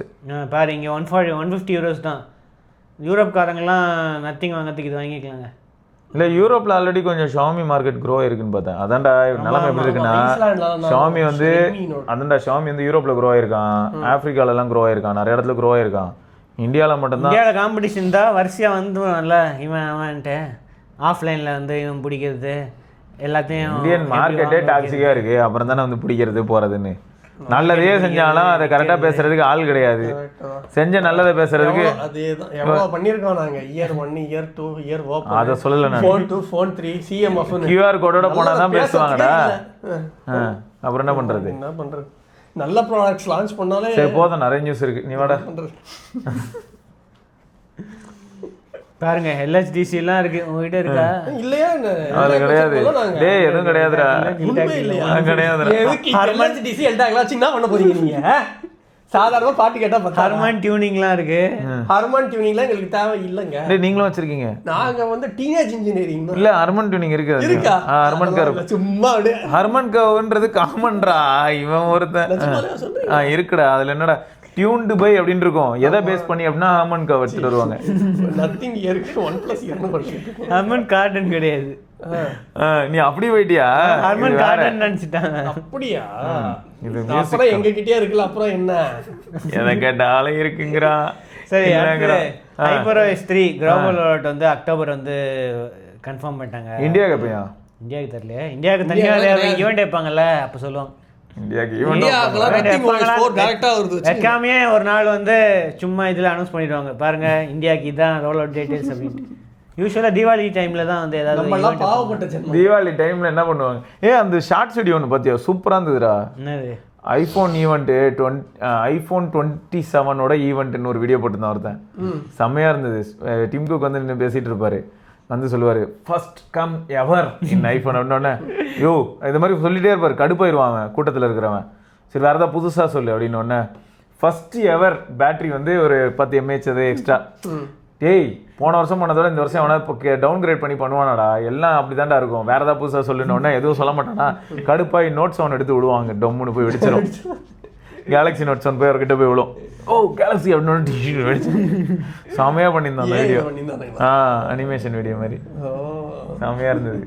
பாரு. இங்க 150 யூரோஸ் தான். யூரோப்காரங்கெல்லாம் நத்திங் வாங்கிறதுக்கு இது வாங்கிக்கலாங்க. இல்லை, யூரோப்பில் ஆல்ரெடி கொஞ்சம் ஷாமி மார்க்கெட் க்ரோ ஆயிருக்குன்னு பார்த்தேன். அதான்டா நிலைமை எப்படி இருக்குன்னா, ஷாமி வந்து ஷாமி வந்து யூரோப்பில் க்ரோ ஆயிருக்கான், ஆப்பிரிக்காலெல்லாம் க்ரோ ஆயிருக்கான், நிறைய இடத்துல க்ரோ ஆயிருக்கான். இந்தியாவில் மட்டும்தான். இந்தியாவில் காம்படிஷன் தான் வரிசையாக வந்துடும்ல. அவன்ட்டு ஆஃப்லைனில் வந்து இவன் பிடிக்கிறது எல்லாத்தையும். இந்தியன் மார்க்கெட்டே டாக்ஸிக்காக இருக்குது, அப்புறம் தானே வந்து பிடிக்கிறது போகிறதுன்னு. நல்லதே செஞ்சாலும் அதை கரெக்டா பேசுறதுக்கு ஆள் கிடையாது. செஞ்ச நல்லதை பேசுறதுக்கு அதேதான் எவ்வளவு பண்ணிருக்கோம் நாங்க. இயர் 1 இயர் 2 இயர் ஓபன், அத சொல்லல நான். ஃபோன் 2 ஃபோன் 3 CMF QR கோடோட போனா தான் பேசுவாங்கடா. அப்புறம் என்ன பண்றது? நல்ல ப்ராடக்ட்ஸ் லான்ச் பண்ணாலே சரி போதும், நிறைய நியூஸ் இருக்கு, நீ வாடா. பாருங்க LHDC எல்லாம் இருக்கு, உங்ககிட்ட இருக்கா? இல்லையா? அது கிடையாது டேய், எதுவும் கிடையாதுடா. கிடையாதுடா. LHDC எல்டாக்லாம் என்ன பண்ண போறீங்க நீங்க? சாதாரணமா பாட்டு கேட்டா ஹார்மோன் டியூனிங்லாம் இருக்கு. ஹார்மோன் டியூனிங்லாம் எங்களுக்கு தேவை இல்லைங்க. டேய் நீங்களும் வச்சிருக்கீங்க? நாங்க வந்து டீனேஜ் இன்ஜினியரிங். இல்ல ஹார்மோன் டியூனிங் இருக்கு. இருக்கா? ஹார்மோன் கர்வ் சும்மா அப்படியே ஹார்மோன் கர்வ்ன்றது காமன்டா. இவன் ஒருத்தன் இருக்குடா, அதுல என்னடா டியூன்டு பை அப்படின்னு இருக்கும். எதை பேஸ் பண்ணி அப்படின்னா ஹார்மோன் கர்வ் எடுத்துட்டு வருவாங்க. நத்திங் இயருக்கு 1+2 படிச்சிருக்கேன். ஹார்மோன் கார்டன் கிடையாது. நீ அப்படி போயிட்டியா? ஹார்மோன் கார்டன் நினைச்சிட்டாங்க. அப்படியா? அப்புறம் எங்க கிட்டே இருக்குல்ல, அப்புறம் என்ன எதை கேட்டாலும் இருக்குங்கறா. சரி, HyperOS 3 குளோபல் ரோட் வந்து அக்டோபர் வந்து கன்ஃபார்ம் பண்ணிட்டாங்க. இந்தியாக்கு எப்பயா? இந்தியாவுக்கு தெரியல. இந்தியாவுக்கு தனியா ஈவென்ட் வைப்பாங்கல்ல, அப்ப சொல்லுவாங்க. வைக்காமே ஒரு நாள் வந்து சும்மா இதுல அனௌன்ஸ் பண்ணிடுவாங்க, பாருங்க இந்தியாவுக்கு இதான் ரோல் அவுட் டீடைல்ஸ் அப்படின்னு. யூசுவலா தீபாவளி டைம்ல தான் வந்து ஏதாவது தீபாவளி டைம்ல என்ன பண்ணுவாங்க. அந்த ஷார்ட்ஸ் வீடியோ ஒன்று பார்த்தியா? சூப்பரா இருந்ததுடா. என்னது? ஐஃபோன் ஈவெண்ட் ஐஃபோன் 27 ஈவெண்ட்னு ஒரு வீடியோ போட்டுருந்தான் ஒருத்தன். செம்மையா இருந்தது. டிம் குக் வந்து நின்று பேசிட்டு இருப்பாரு, வந்து சொல்லுவாரு ஃபர்ஸ்ட் கம் எவர் இன் ஐஃபோன் அப்படின்னோடனே யோ இது மாதிரி சொல்லிட்டே இருப்பாரு. கடுப்பாயிருவான் கூட்டத்தில் இருக்கிறவன். சரி வேறு ஏதாவது புதுசாக சொல்லு அப்படின்னோடனே ஃபர்ஸ்ட் எவர் பேட்டரி வந்து ஒரு 10 mAh அது எக்ஸ்ட்ரா. டேய் போன வருஷம் பண்ணதோட இந்த வருஷம் அவனை இப்போ டவுன் கிரேட் பண்ணி பண்ணுவானாடா. எல்லாம் அப்படி தான்டா இருக்கும். வேறு ஏதாவது புதுசாக சொல்லுனோடனே எதுவும் சொல்ல மாட்டானா. கடுப்பாகி நோட்ஸ் அவன் எடுத்து விடுவாங்க, டம்முன்னு போய் வெடிச்சிடும். கேலக்ஸி நோட்ஸ் ஒன் போய் அவர்கிட்ட போய் விழும். ஓ கேலக்ஸி அப்படின்னு டிஷர்ட் வெடிச்சு செமையா பண்ணியிருந்தான் அந்த வீடியோ. அனிமேஷன் வீடியோ மாதிரி செமையா இருந்தது.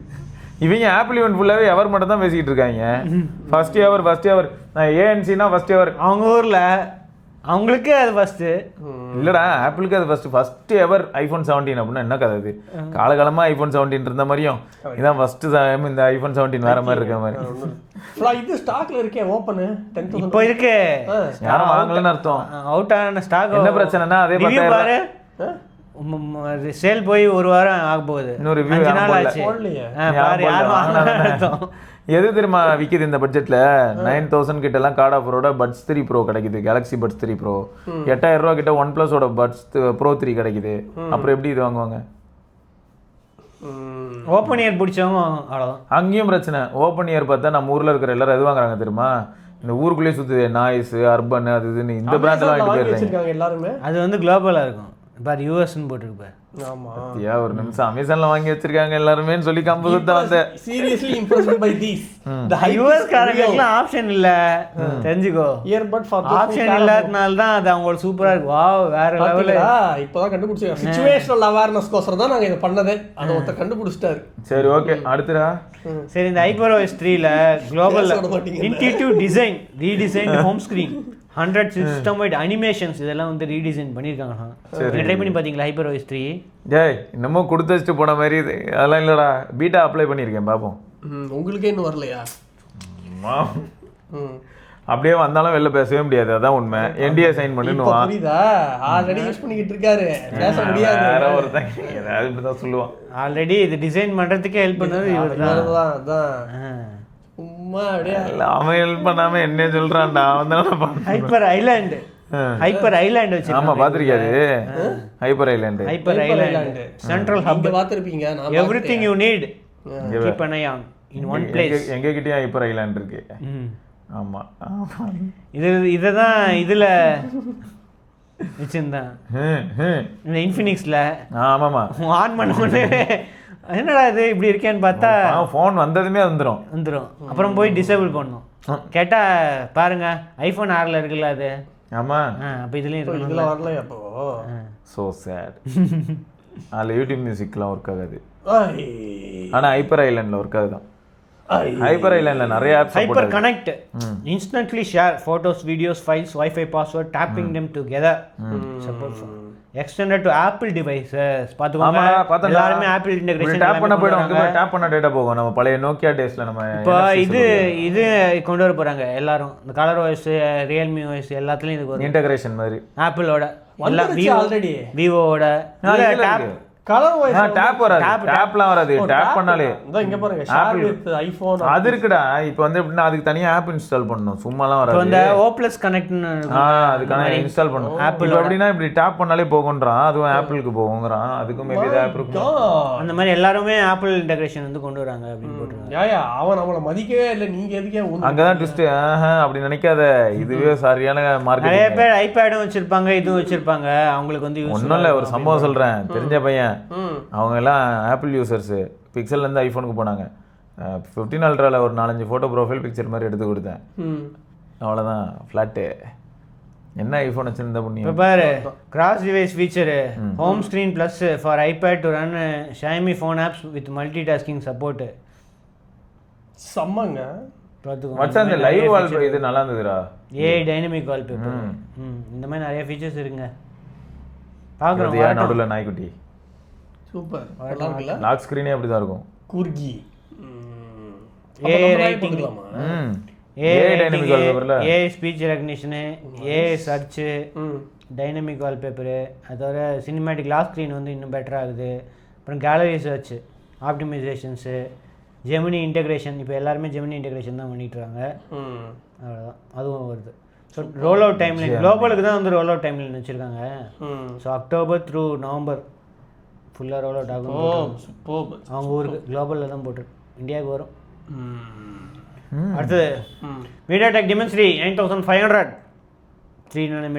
இவங்க ஆப்பிள் ஈவெண்ட் ஃபுல்லாவே எவர் மட்டும் தான் பேசிக்கிட்டு இருக்காங்க. ஃபர்ஸ்ட் எவர் நான் ஏஎன்சினா ஃபர்ஸ்ட் எவர் அவங்க ஊர்ல அவங்களுக்கே அது ஃபர்ஸ்ட்டு. இல்லடா ஆப்பிளுக்கு அது ஃபர்ஸ்ட் எவர் iPhone 17 அப்படின்னா என்ன கதை அது? காலகாலமா iPhone 17 இருந்த மாதிரியும் இதான் ஃபர்ஸ்ட் டைம் இந்த iPhone 17 வேற மாதிரி இருக்க மாதிரி. இது ஸ்டாக்ல இருக்கே ஓபன் 10,000 இப்போ இருக்கு, யாரும் வாங்கலன்னு அர்த்தம். அவுட் ஆன ஸ்டாக். என்ன பிரச்சனைனா அதே ரிவ்யூ பாரு, சேல் போய் ஒரு வாரம் ஆக போகுது, இன்னொரு 5 நாள் ஆச்சு. பாரு யாரும் வாங்கலன்னு அர்த்தம். எது தெரியுமா விற்கிது இந்த பட்ஜெட்ல? 9,000 கிட்ட எல்லாம் கார்ட் ஆஃபரோட பட்ஸ் 3 ப்ரோ கிடைக்குது. கேலக்ஸி பட்ஸ் 3 ப்ரோ 8,000 ரூபா கிட்ட ஒன் பிளஸோட பட்ஸ் ப்ரோ 3 கிடைக்குது. அப்புறம் எப்படி இது வாங்குவாங்க? ஓப்பன் இயர் பிடிச்சவங்க அவ்வளோதான். அங்கேயும் பிரச்சனை. ஓப்பன் இயர் பார்த்தா நம்ம ஊர்ல இருக்கிற எல்லாரும் எது வாங்குறாங்க தெரியுமா? இந்த ஊருக்குள்ளேயே சுத்துது நாய்ஸ் அர்பன் அது இதுன்னு இந்த பிராண்ட்ல வாங்கிட்டு போயிருக்காங்க எல்லாருமே. அது வந்து குளோபலா இருக்கும். பாரு யூஎஸ்ன்னு போட்டுருக்கு. ஆமா ஒரு நிமிஷம் அமேசான்ல வாங்கி வச்சிருக்காங்க எல்லாருமே சொல்லி கம்பு வந்த. Seriously impressed by these. The US காரங்களுக்குலாம் ஆப்ஷன் இல்ல, தெரிஞ்சுக்கோ. இயர்பட் ஃபார் ஆப்ஷன் இல்லாதனால தான் அது அவங்களுக்கு சூப்பரா இருக்கு. வாவ் வேற லெவல். இப்போதான் கண்டுபிடிச்சாங்க. சிச்சுவேஷனல் அவேர்னஸ் கோசரம் தான் நாங்க இத பண்ணதே. அத ஒருத்தர் கண்டுபிடிச்சிட்டாரு. சரி ஓகே அடுத்துடா. சரி இந்த HyperOS 3ல global intuitive design, redesigned home screen, 100 system wide animations இதெல்லாம் வந்து ரீடிசைன் பண்ணியிருக்காங்க. ட்ரை பண்ணி பார்த்தீங்களா HyperOS 3? ஜெய் இன்னமும் கொடுத்து வச்சுட்டு போன மாதிரி அதெல்லாம் இல்லைடா. பீட்டா அப்ளை பண்ணியிருக்கேன் பார்ப்போம். உங்களுக்கே இன்னும் வரலையா? அப்படியே வந்தாலும் வெளில பேசவே முடியாது, அதான் உண்மை. NDA சைன் பண்ணுவான். புரியுதா? ஆல்ரெடி யூஸ் பண்ணிக்கிட்டு இருக்காரு, பேச முடியாது. வேற ஒருத்தன் ஏதாவது இப்படிதான் சொல்லுவான். ஆல்ரெடி இது டிசைன் பண்ணுறதுக்கே ஹெல்ப் பண்ணது இவர் தான். அதான் சும்மா அப்படியே அவன் ஹெல்ப் பண்ணாம என்ன சொல்றான்டா? அவன் தான் ஹைப்பர் ஐலாண்ட் வச்சு. ஆமா பாத்திருக்காரு. ஹைப்பர் ஐலாண்ட் சென்ட்ரல் ஹப் பாத்திருப்பீங்க. Everything you need keep an eye on in one place. எங்க கிட்டயும் ஹைப்பர் ஐலாண்ட் இருக்கு. ஆமா இதுதான் இதுல வச்சிருந்தேன் இந்த இன்ஃபினிக்ஸ்ல. ஆமாமா ஆன் பண்ண உடனே என்னடா இது இப்படி இருக்கேன்னு பார்த்தா ஃபோன் வந்ததுமே வந்துடும். அப்புறம் போய் டிசேபிள் பண்ணணும். கேட்டா பாருங்க iPhone 6ல இருக்குல்ல அது. ஆமா அப்ப இதுலயும் இருக்கு. இதுல வரலையா அப்போ? So sad. அதுல யூடியூப் மியூசிக்லாம் ஒர்க் ஆகாது. ஆனா ஹைப்பர் ஐலாண்ட்ல ஒர்க் ஆகுதான். ஹைப்பர் ஐலாண்ட்ல நிறைய apps hyper connect instantly share photos videos files Wi-Fi password tapping them together support for extended to Apple devices. பாத்துக்கோங்க எல்லாரும் Apple integration டேப் பண்ண போய்டும். டேப் பண்ண டேட்டா போகும். நம்ம பழைய Nokia டேஸ்ல நம்ம இப்போ இது கொண்டு வர போறாங்க எல்லாரும். இந்த கலர் OS Realme OS எல்லாத்துலயும் இது வரும் இன்டகிரேஷன் மாதிரி. Appleோட எல்லா Vivoவோட டேப் கலர் வாய்ஸ் டேப் வராது. டேப்லாம் வராது. டேப் பண்ணாலே இங்க பாருங்க ஷேர் வித் ஐபோன் அது இருக்குடா. இப்போ வந்து எப்படின்னா அதுக்கு தனியா ஆப் இன்ஸ்டால் பண்ணனும். சும்மாலாம் வராது. அந்த O+ கனெக்ட்னு அதுக்கான இன்ஸ்டால் பண்ணனும். ஆப்பிள் எப்படின்னா இப்படி டேப் பண்ணாலே போகும்ன்றான். அதுவும் ஆப்பிளுக்கு போகும்ங்கறான். அதுக்கும் மேபி இது ஆப் இருக்கும். அந்த மாதிரி எல்லாரும் ஆப்பிள் இன்டகிரேஷன் வந்து கொண்டு வராங்க அப்படினு போட்டுறாங்க. யாயா அவன் நம்மள மதிக்கவே இல்ல. நீங்க எதுக்கே அங்க தான் ட்விஸ்ட். அப்படி நினைக்காத. இதுவே சரியான மார்க்கெட். நிறைய பேர் ஐபேடும் வச்சிருப்பாங்க, இதுவும் வச்சிருப்பாங்க. அவங்களுக்கு வந்து ஒண்ணும் இல்ல. ஒரு சம்பவம் சொல்றேன். தெரிஞ்ச பையன் அவங்க எல்லாம் ஆப்பிள் யூசர்ஸு. பிக்சல்லேருந்து ஐஃபோனுக்கு போனாங்க. 15 அல்ட்ராவில் ஒரு 4-5 ஃபோட்டோ ப்ரொஃபைல் பிக்சர் மாதிரி எடுத்து கொடுத்தேன். அவ்வளோதான் ஃப்ளாட்டு. என்ன ஐஃபோன் வச்சுருந்தா புண்ணியம். இப்போ பாரு cross device feature home screen plus for iPad to run Xiaomi phone apps with multitasking support. செம்மங்க. மச்சான் இந்த லைவ் வால்பேப்பர் இது நல்லா இருந்ததுடா. AI dynamic wallpaper. இந்த மாதிரி நிறைய ஃபீச்சர்ஸ் இருக்குங்க. பார்க்குறோம் நடுவில் நாய்க்குட்டி. சூப்பர். நல்லா இருக்குல்ல? லாக் ஸ்கிரீனே அப்படி தான் இருக்கும். குர்கி ஏஐ ரைட்டிங், ஏஐ டைனமிக் வால்பேப்பர்ல AI speech recognition, AI search, dynamic wallpaper. அதோட சினிமேட்டிக் லாக் ஸ்க்ரீன் வந்து இன்னும் பெட்டர் ஆகுது. அப்புறம் gallery search, optimisations, Gemini integration. இப்போ எல்லாருமே ஜெமினி இன்டகிரேஷன் தான் பண்ணிட்டு இருக்காங்க. அவ்வளோதான் அதுவும் வருது. ஸோ ரோல் அவுட் டைம்லைன் குளோபலுக்கு தான் வந்து ரோல் அவுட் டைம்லைன் வச்சுருக்காங்க. ஸோ அக்டோபர் த்ரூ நவம்பர் ஃபுல்லாக ரோல் அவுட் ஆகும். அவங்க ஊருக்கு குளோபலில் தான் போட்டு இந்தியாவுக்கு வரும். அடுத்தது மீடியாடெக் டிமென்சிட்டி 9500 3nm.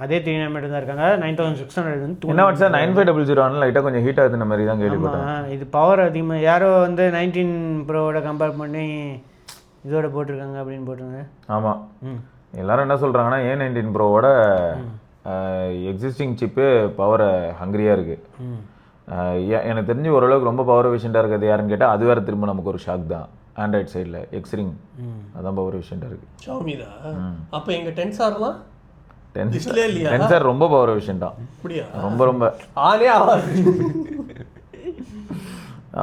அதே 3nm தான் இருக்காங்க. 9600 வந்து என்ன வாட்ஸ் 9500 லைட்டாக கொஞ்சம் ஹீட் ஆகுது மாதிரி தான் கேள்விப்பட்டேன். இது பவர் அதிகமாக யாரோ வந்து 19 ப்ரோவோட கம்பேர் பண்ணி இதோட போட்டிருக்காங்க அப்படின்னு போட்டிருக்காங்க. ஆமாம் எல்லாரும் என்ன சொல்கிறாங்கன்னா A19 ப்ரோவோட எக்ஸிஸ்டிங் சிப்பு பவர் ஹங்கிரியாக இருக்குது. எனக்கு தெரிஞ்சு ஓரளவுக்கு ரொம்ப பவர் எஃபிஷியண்டாக இருக்குது யாருன்னு கேட்டால் அது வேறு திரும்ப நமக்கு ஒரு ஷாக் தான். ஆண்ட்ராய்ட் சைடில் எக்ஸ்ரிங் அதான் பவர் எஃபிஷியண்டாக இருக்குது. ஷாமி தான். அப்போ எங்கள் டென்சார்லாம் டிஸ்ப்ளே இல்லையா? டென்சர் ரொம்ப பவர் விஷயம் தான். அப்படியா? ரொம்ப ரொம்ப ஆனே ஆகாது.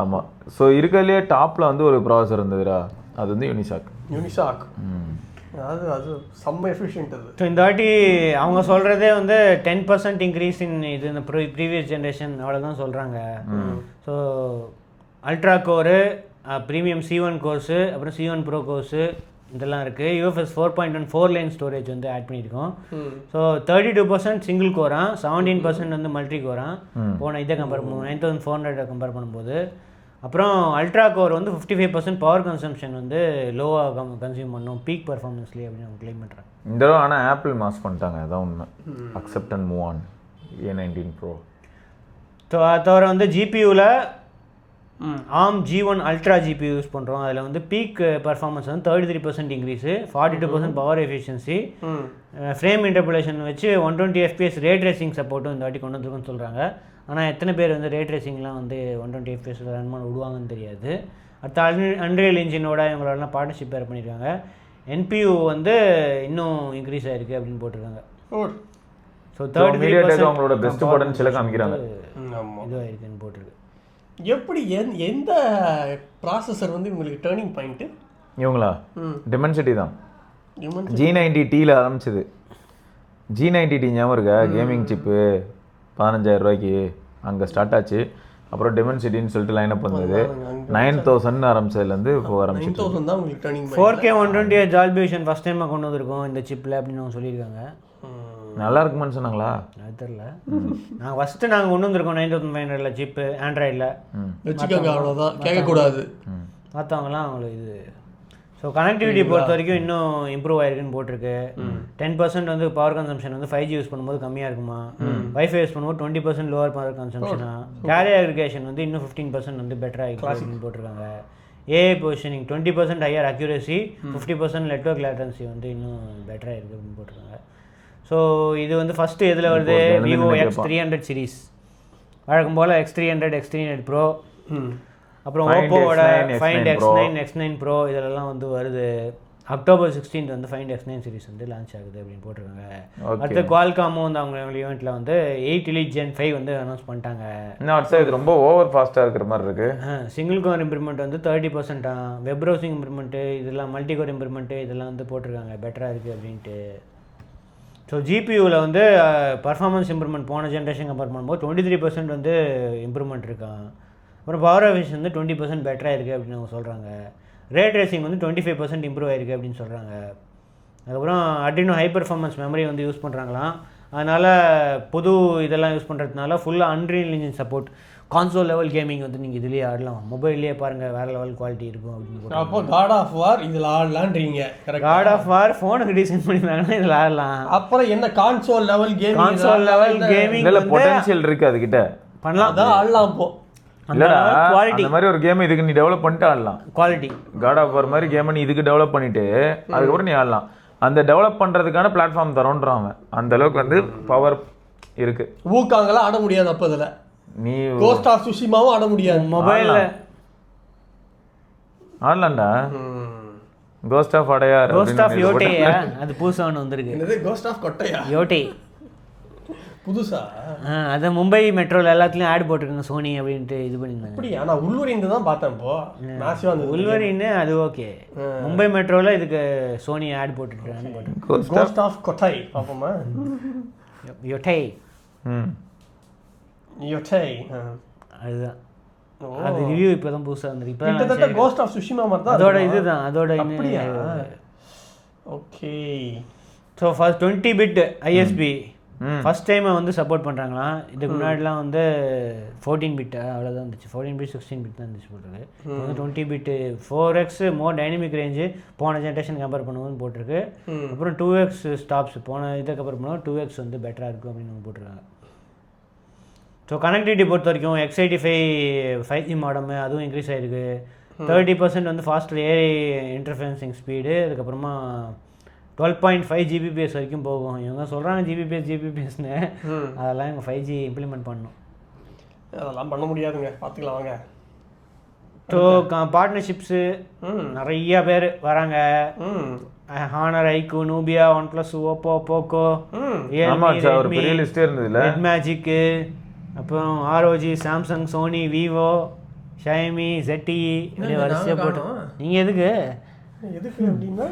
ஆமாம். ஸோ இருக்கிறதுலே டாப்பில் வந்து ஒரு ப்ராசஸர் இருந்ததுடா, அது வந்து யூனிசாக். அது செம்ம எஃபிஷியன்ட் அது. ஸோ இந்த வாட்டி அவங்க சொல்கிறதே வந்து 10% இன்க்ரீஸ் இன் இது இந்த ப்ரீவியஸ் ஜென்ரேஷன் அவ்வளோதான் சொல்கிறாங்க. So ultra core, premium C1 cores, அப்புறம் C1 ப்ரோ கோர்ஸு இதெல்லாம் இருக்குது. UFS 4.1 4 லைன் ஸ்டோரேஜ் வந்து ஆட் பண்ணியிருக்கோம். ஸோ 32% சிங்கிள் கோரா, 17% வந்து மல்டி கோரா போன இதை கம்பேர் பண்ணுவோம் 9400 கம்பேர் பண்ணும்போது. அப்புறம் அல்ட்ரா கோர் வந்து 55% பவர் கன்சம்ஷன் வந்து லோவாக கன்சியூம் பண்ணும் பீக் பர்ஃபார்மன்ஸ்லேயே அப்படின்னு அவங்க கிளைம் பண்ணுறாங்க. இந்த தடவை ஆனால் ஆப்பிள் மாஸ் பண்ணிட்டாங்க, அதான் உண்மை. Accept and move on A19 Pro. So அது தவிர வந்து ஜிபியூவில் ARM G1 ultra GPU use பண்ணுறோம். அதில் வந்து பீக் பர்ஃபார்மன்ஸ் வந்து 33% increase, 42% power efficiency, frame interpolation வச்சு 120 FPS ரே ட்ரேசிங் சப்போர்ட்டும் இந்த வாட்டி கொண்டு வந்துருக்குன்னு சொல்கிறாங்க. ஆனால் எத்தனை பேர் வந்து ரே ட்ரேசிங்லாம் வந்து 120 FPS ரன் பண்ண விடுவாங்கன்னு தெரியாது. அடுத்த அன்ரியல் இன்ஜினோட இவங்களெல்லாம் பார்ட்னர்ஷிப் பேர் பண்ணியிருக்காங்க. NPU வந்து இன்னும் இன்க்ரீஸ் ஆகிருக்கு அப்படின்னு போட்டிருக்காங்க. ஸோ 33% அவங்களோட பெஸ்ட் பொட்டன்ஷியலை காமிக்கிறாங்க. இதுவாகிருக்குன்னு போட்டிருக்கு. எப்படி எந்த ப்ராசஸர் வந்து உங்களுக்கு டேர்னிங் பாயிண்ட்டு? இவங்களா டிமென்சிட்டி தான். G90Tயில் ஆரம்பிச்சது. G90T ஞாபகம் இருக்கா? கேமிங் சிப்பு 15,000 ரூபாய்க்கு அங்கே ஸ்டார்ட் ஆச்சு. அப்புறம் டிமென்சிட்டின்னு சொல்லிட்டு லைன் அப் வந்தது. 9000 ஆரம்பிச்சதுலேருந்து இப்போ ஆரம்பிச்சு 9000 தான் உங்களுக்கு turning 4K 120 Dolby vision first டைமாக கொண்டு வந்திருக்கோம் இந்த சிப்பில் அப்படின்னு அவங்க சொல்லியிருக்காங்க. நல்லா இருக்குமான்னு சொன்னாங்களா? அது தெரில. நாங்கள் ஃபஸ்ட்டு நாங்கள் கொண்டு வந்திருக்கோம் 9500 சிப்பு ஆண்ட்ராய்டில் வச்சுக்கோங்க, அவ்வளோதான், கேட்கக்கூடாது. பார்த்தவங்களாம் அவங்களுக்கு இது. ஸோ கனெக்டிவிட்டி பொறுத்த வரைக்கும் இன்னும் இம்ப்ரூவ் ஆயிருக்குன்னு போட்டிருக்கு. 10% வந்து பவர் கன்சம்ஷன் வந்து 5G யூஸ் பண்ணும்போது கம்மியாக இருக்குமா, வைஃபை யூஸ் பண்ணும்போது 20% லோவர் பவர் கன்சம்ஷனா, கேரியர் அக்ரிகேஷன் வந்து இன்னும் 15% வந்து பெட்டராக ஆகிருக்கு போட்டிருக்காங்க. AI positioning 20% higher accuracy, 50% network latency வந்து இன்னும் பெட்டராக இருக்குது அப்படின்னு போட்டிருக்காங்க. ஸோ இது வந்து ஃபஸ்ட்டு எதில் வருது? விவோ X300 சீரீஸ் வழக்கம் போல் X300, X300 Pro, அப்புறம் ஓப்போவோட ஃபைண்ட் X9, X9 Pro இதெல்லாம் வந்து வருது. October 16 வந்து ஃபைண்ட் X9 சீரிஸ் வந்து லான்ச் ஆகுது அப்படின்னு போட்டிருக்காங்க. அடுத்து குவால்காமும் வந்து அவங்க ஈவெண்ட்டில் வந்து 8 Elite Gen 5 வந்து அனௌன்ஸ் பண்ணிட்டாங்க. இது ரொம்ப ஓவர் ஃபாஸ்ட்டாக இருக்கிற மாதிரி இருக்குது. சிங்கிள் கோர் இம்ப்ரூவ்மெண்ட் வந்து 30%, வெப் ப்ரௌசிங் இம்ப்ரூவ்மெண்ட்டு, இதெல்லாம் மல்டி கோர் இம்ப்ரூவ்மெண்ட்டு இதெல்லாம் வந்து போட்டிருக்காங்க பெட்டராக இருக்குது அப்படின்ட்டு. ஸோ ஜிபியூவில் வந்து பர்ஃபார்மன்ஸ் இம்ப்ரூவ்மெண்ட் போன ஜென்ரேஷன் கம்பேர் பண்ணும்போது 23% வந்து இம்ப்ரூவ்மெண்ட் இருக்கான். அப்புறம் பவர் எஃபிஷியன்சி வந்து 20% பெட்டராக இருக்குது அப்படின்னு அவங்க சொல்கிறாங்க. ரே ட்ரேசிங் வந்து 25% இம்ப்ரூவ் ஆகிருக்கு அப்படின்னு சொல்கிறாங்க. அதுக்கப்புறம் Adreno ஹை பர்ஃபார்மன்ஸ் மெமரி வந்து யூஸ் பண்ணுறாங்களாம். அதனால் புது இதெல்லாம் யூஸ் பண்ணுறதுனால ஃபுல்லாக unreal engine support, console level gaming வந்து நீங்கள் இதுலேயே ஆடலாம், மொபைல்லேயே பாருங்கள் வேறு லெவல் குவாலிட்டி இருக்கும் அப்படின்னு. அப்போ காட் ஆஃப் வார் இதில் ஆடலான்றீங்க? காட் ஆஃப் வார் ஃபோனுக்கு டிசைன் பண்ணியிருந்தாங்கன்னா இதில் ஆடலாம். அப்புறம் என்ன console level gaming? Console level gaming potential இருக்குது அதுக்கிட்ட, பண்ணலாம், அதான் ஆடலாம். இப்போ குவாலிட்டி அந்த மாதிரி ஒரு கேம் இதுக்கு நீ டெவலப் பண்ணிட்டு ஆடலாம். குவாலிட்டி காட் ஆஃப் வார் மாதிரி கேமை நீ இதுக்கு டெவலப் பண்ணிட்டு அதுக்கப்புறம் நீ ஆடலாம். அந்த டெவலப் பண்ணுறதுக்கான பிளாட்ஃபார்ம் தரோன்றாங்க. அந்த அளவுக்கு வந்து பவர் இருக்கு. ஊக்காங்கலாம் ஆட முடியாது. அப்போ இதில் நீ கோஸ்ட் ஆஃப் சுஷிமாவும் ஆட முடியாது. மொபைலில் ஆடலாம்டா. Ghost of Adyar, Ghost of Yotei, அது புதுசாக ஒன்று வந்திருக்கு. என்னது கோஸ்ட் ஆஃப் கொட்டையா? யோட்டே புதுசா? அதை மும்பை மெட்ரோவில் எல்லாத்துலேயும் ஆட் போட்டிருக்காங்க சோனி அப்படின்ட்டு இது பண்ணியிருந்தாங்க. அப்படியா? நான் உள்வரின் தான் பார்த்தேன். இப்போ உள்வரின்னு அது ஓகே. மும்பை மெட்ரோவில் இதுக்கு சோனி ஆட் போட்டுருக்காங்க. கோஸ்ட் ஆஃப் கொட்டை பார்ப்போமா? யோட்டே யோட்டே அதுதான். அது ரிவ்யூ இப்போ தான் புதுசாக வந்துருக்கு. இப்போ கிட்டத்தட்ட கோஸ்ட் ஆஃப் சுஷிமா மாதிரி தான் அதோட இதுதான். அதோட அப்படியா? Okay. So first 20 bit ISP first time வந்து சப்போர்ட் பண்ணுறாங்களாம். இதுக்கு முன்னாடிலாம் வந்து 14 பிட் அவ்வளோதான் இருந்துச்சு. 14 பிட் 16 பிட் தான் இருந்துச்சு போட்டிருக்கு. வந்து 20 பிட் 4x மோர் டைனமிக் ரேஞ்சு போன ஜென்ரேஷன் கம்பேர் பண்ணுவோம்னு போட்டிருக்கு. அப்புறம் 2x ஸ்டாப்ஸ் போன இதை கம்பேர் பண்ணுவோம் 2x வந்து பெட்டராக இருக்கும் அப்படின்னு போட்டிருக்காங்க. ஸோ கனெக்டிவிட்டி பொறுத்த வரைக்கும் X85 5G மாடம் அதுவும் இன்க்ரீஸ் ஆகிருக்கு. 30% வந்து ஃபாஸ்டர் AI இன்டர்ஃபரன்சிங் ஸ்பீடு. அதுக்கப்புறமா 12.5 Gbps வரைக்கும் போகும். இவங்க சொல்கிறாங்க ஜிபிபிஎஸ்னு, அதெல்லாம் இவங்க 5G இம்ப்ளிமெண்ட் பண்ணணும். அதெல்லாம் பண்ண முடியாதுங்க, பார்த்துக்கலாம் வாங்க. ஸோ பார்ட்னர்ஷிப்ஸு நிறைய பேர் வராங்க. Honor, iQOO, Nubia, One Plus, Oppo, Poco, ஒரு பெரிய லிஸ்டே இருந்ததுல. ரெட் மேஜிக்கு, அப்புறம் ROG, Samsung, Sony, Vivo, Xiaomi, ZTE இப்படி வரிசையாக போட்டு. நீங்கள் எதுக்கு அப்படின்னா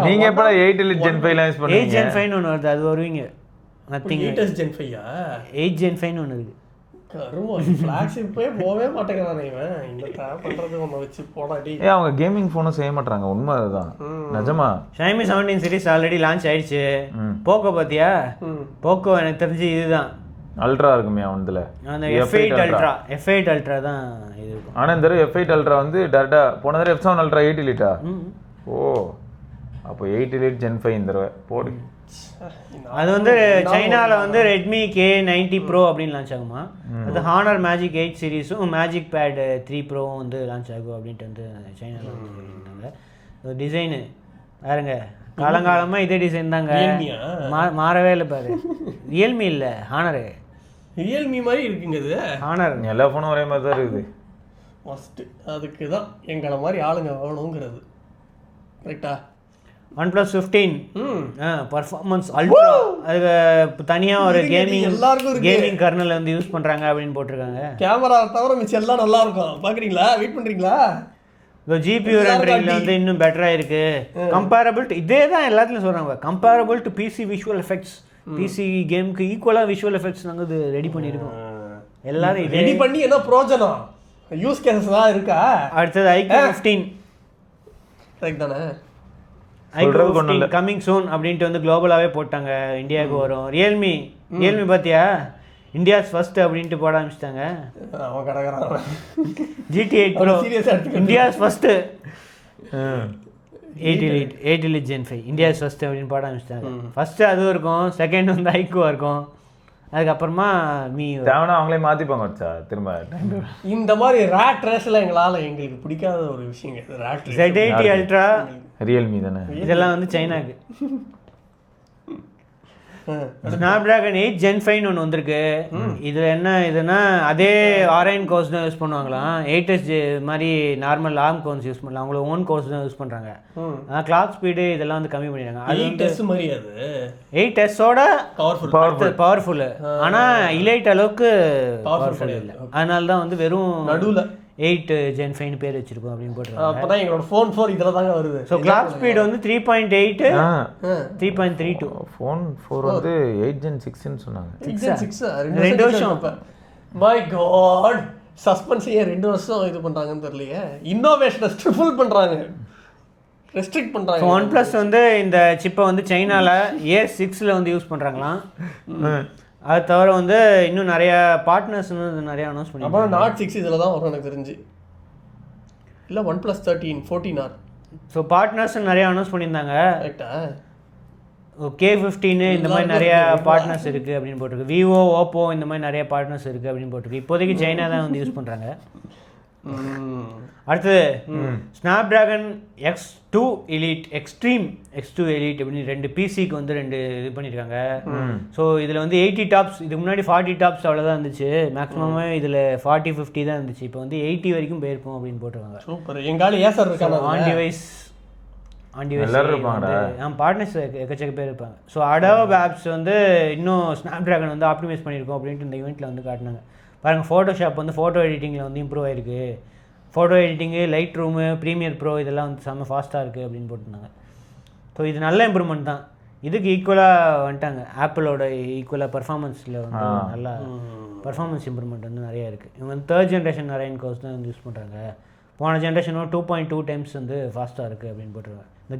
நீங்க எப்ப 8 Elite Gen 5 லான்ச் பண்ணீங்க? 8 Gen 5 ஒன்று வருது, அது வருவீங்க. நத்திங் 8S Gen 5 8 Gen 5 ஒன்று இருக்குது. ஃப்ளாக்ஷிப்பே போவே மாட்டேங்கிறானே இவன். இந்த ட்ராப் பண்றது ஒன்று வச்சு போடாடி. அவங்க கேமிங் ஃபோனும் செய்ய மாட்டாங்க, உண்மை அதுதான். நிஜமா ஷைமி 17 சீரிஸ் ஆல்ரெடி லான்ச் ஆயிடுச்சு. போக்கோ பார்த்தியா? போக்கோ எனக்கு தெரிஞ்சு இதுதான் அல்ட்ரா இருக்குமே அவன்ல. அந்த F8 அல்ட்ரா தான் இது இருக்கும். ஆனா இந்த F8 அல்ட்ரா வந்து டேரக்டா போன தடவை F7 அல்ட்ரா 8 Elite. ஓ அப்போ 8 Elite Gen 5 இந்த தடவை போடு. அது வந்து சைனால வந்து ரெட்மி K90 Pro அப்படின்னு லான்ச் ஆகுமா. அது ஹானர் மேஜிக் 8 சீரிஸும் மேஜிக் பேட் 3 ப்ரோவும் வந்து லான்ச் ஆகும் அப்படின்ட்டு வந்து சைனால சொல்லியிருந்தாங்க. டிசைனு பாருங்க, காலங்காலமா இதே டிசைன் தாங்க, மாறவே இல்லை. பாரு ரியல்மி இல்லை, ஹானரு. ரியல்மி மாதிரி இருக்குங்க இது. ஹானர் எல்லா ஃபோனும் ஒரே மாதிரி தான் இருக்குது. ஃபஸ்ட்டு அதுக்கு தான் எங்களை மாதிரி ஆளுங்க வேணுங்கிறது. கரெக்டா? OnePlus 15 பர்ஃபார்மன்ஸ் அல்ட்ரா, அதுக்கு தனியாக ஒரு கேமிங் கர்னல் வந்து யூஸ் பண்ணுறாங்க அப்படின்னு போட்டிருக்காங்க. கேமரா தவிர மிச்சம் எல்லாம் நல்லா இருக்கும். பார்க்குறீங்களா? வெயிட் பண்ணுறீங்களா? இப்போ GPU ரெண்டரிங்கில் வந்து இன்னும் பெட்டராக இருக்குது. கம்பேரபிள் டு இதே தான் எல்லாத்துலையும் சொல்கிறாங்க, comparable to PC visual effects. PC கேமுக்கு ஈக்குவலாக விஷுவல் எஃபெக்ட்ஸ் நாங்கள் இது ரெடி பண்ணியிருக்கோம். எல்லாரும் ரெடி பண்ணி என்ன ப்ரோஜனம்? யூஸ் கேசஸ் தான் இருக்கா? அடுத்தது iQOO 15 கரெக்ட் தானே? iQOO 15 கம்மிங் சூன் அப்படின்ட்டு வந்து குளோபலாகவே போட்டாங்க, இந்தியாவுக்கு வரும். ரியல்மி பார்த்தியா? இந்தியாஸ் ஃபர்ஸ்ட் அப்படின்ட்டு போட ஆரம்பிச்சிட்டாங்க. அவன் கடற்கறான். GT8 Pro India's first. 8 Elite Gen 5 India's first அப்படின்னு போட ஆரம்பிச்சிட்டாங்க. ஃபர்ஸ்ட்டு அதுவும் இருக்கும், செகண்ட் வந்து iQOO இருக்கும், அதுக்கப்புறமா தேவனா அவங்களே மாற்றிப்பாங்க வச்சா திரும்ப. இந்த மாதிரி ரேட் ரேஸில் எங்களுக்கு பிடிக்காத ஒரு விஷயம் ரேட். Z80 அல்ட்ரா ரியல்மி தானே, இதெல்லாம் வந்து சைனாக்கு. ஸ்னாப்டிராகன் 8 Gen 5 ஒன்று வந்திருக்கு. இதில் என்ன இதுன்னா அதே ஆர்ஐன் கோர்ஸ் தான் யூஸ் பண்ணுவாங்களாம். 8S மாதிரி நார்மல் ஆர்ம் கோர்ஸ் யூஸ் பண்ணலாம், அவங்கள ஓன் கோர்ஸ் தான் யூஸ் பண்ணுறாங்க. ஆனால் கிளாக் ஸ்பீடு இதெல்லாம் வந்து கம்மி பண்ணிடுறாங்க. அது 8S மாதிரி அது 8Sஓட பவர்ஃபுல்லு, ஆனால் இலைட் அளவுக்கு பவர்ஃபுல் இல்லை. அதனால தான் வந்து வெறும் நடுவில் 8 Gen 5 பேர் வச்சிருக்கோம் அப்படின்னு போட்டுருக்காங்க. அப்பதான் எங்களோட ஃபோன் 4 இதில் தாங்க வருது. ஸோ கிளாக் ஸ்பீடு வந்து 3.8 3.32. ஃபோன் 4 வந்து 8 Gen 6ன்னு சொன்னாங்க. 2 வருஷம். மை காட், சஸ்பென்ஸ் ஏன் 2 வருஷம் இது பண்ணுறாங்கன்னு தெரியலையே. இன்னோவேஷனை ட்ரிபிள் பண்ணுறாங்க, ரெஸ்ட்ரிக்ட் பண்ணுறாங்க. OnePlus வந்து இந்த சிப்பை வந்து சைனால A6 வந்து யூஸ் பண்ணுறாங்களாம். அது தவிர வந்து இன்னும் நிறைய பார்ட்னர்ஸ் நிறைய அனௌன்ஸ் பண்ணி. அப்புறம் Nord 6 இதில் தான் வரும் எனக்கு தெரிஞ்சு, இல்லை OnePlus 13 14R. ஸோ பார்ட்னர்ஸ் நிறைய அனௌன்ஸ் பண்ணியிருந்தாங்க. கரெக்டா? K15 இந்த மாதிரி நிறைய பார்ட்னர்ஸ் இருக்குது அப்படின்னு போட்டிருக்கு. விவோ, ஓப்போ இந்த மாதிரி நிறைய பார்ட்னர்ஸ் இருக்குது அப்படின்னு போட்டிருக்கு. இப்போதைக்கு சைனா தான் வந்து யூஸ் பண்ணுறாங்க. அடுத்தது Snapdragon X2 Elite X2 Elite அப்படின்னு 2 பிசிக்கு வந்து 2 இது பண்ணியிருக்காங்க. ஸோ இதில் வந்து 80 டாப்ஸ், இதுக்கு முன்னாடி 40 டாப்ஸ் அவ்வளோதான் இருந்துச்சு, மேக்ஸிமமே இதில் 40-50 தான் இருந்துச்சு. இப்போ வந்து 80 வரைக்கும் போயிருக்கும் அப்படின்னு போட்டிருக்காங்க. சூப்பர். எங்காலும் ஏசர் இருக்காங்க, ஆன் டிவைஸ் பார்ட்னர்ஸ் எக்கச்சக்க பேர் இருப்பாங்க. ஸோ அடோப் ஆப்ஸ் வந்து இன்னும் ஸ்னாப்டிராகன் வந்து ஆப்டிமைஸ் பண்ணியிருக்கோம் அப்படின்ட்டு இந்த ஈவெண்ட்டில் வந்து காட்டினாங்க. பாருங்கள், ஃபோட்டோஷாப் வந்து ஃபோட்டோ எடிட்டிங்கில் வந்து இம்ப்ரூவ் ஆகிருக்கு. Photo editing, Lightroom, Premiere Pro இதெல்லாம் வந்து செம்ம ஃபாஸ்ட்டாக இருக்குது அப்படின்னு போட்டிருந்தாங்க. ஸோ இது நல்ல இம்ப்ரூவ்மெண்ட் தான். இதுக்கு ஈக்குவலாக வந்துட்டாங்க, ஆப்பிளோட ஈக்குவலாக பர்ஃபார்மன்ஸில் வந்து நல்லா பர்ஃபார்மன்ஸ் இம்ப்ரூவ்மெண்ட் வந்து நிறையா இருக்குது. இவங்க வந்து 3rd ஜென்ரேஷன் நிறைய கோர்ஸ் தான் வந்து யூஸ் பண்ணுறாங்க. போன ஜென்ரேஷனோட 2.2 டைம்ஸ் வந்து ஃபாஸ்ட்டாக இருக்குது அப்படின்னு போட்டிருக்காங்க. இந்த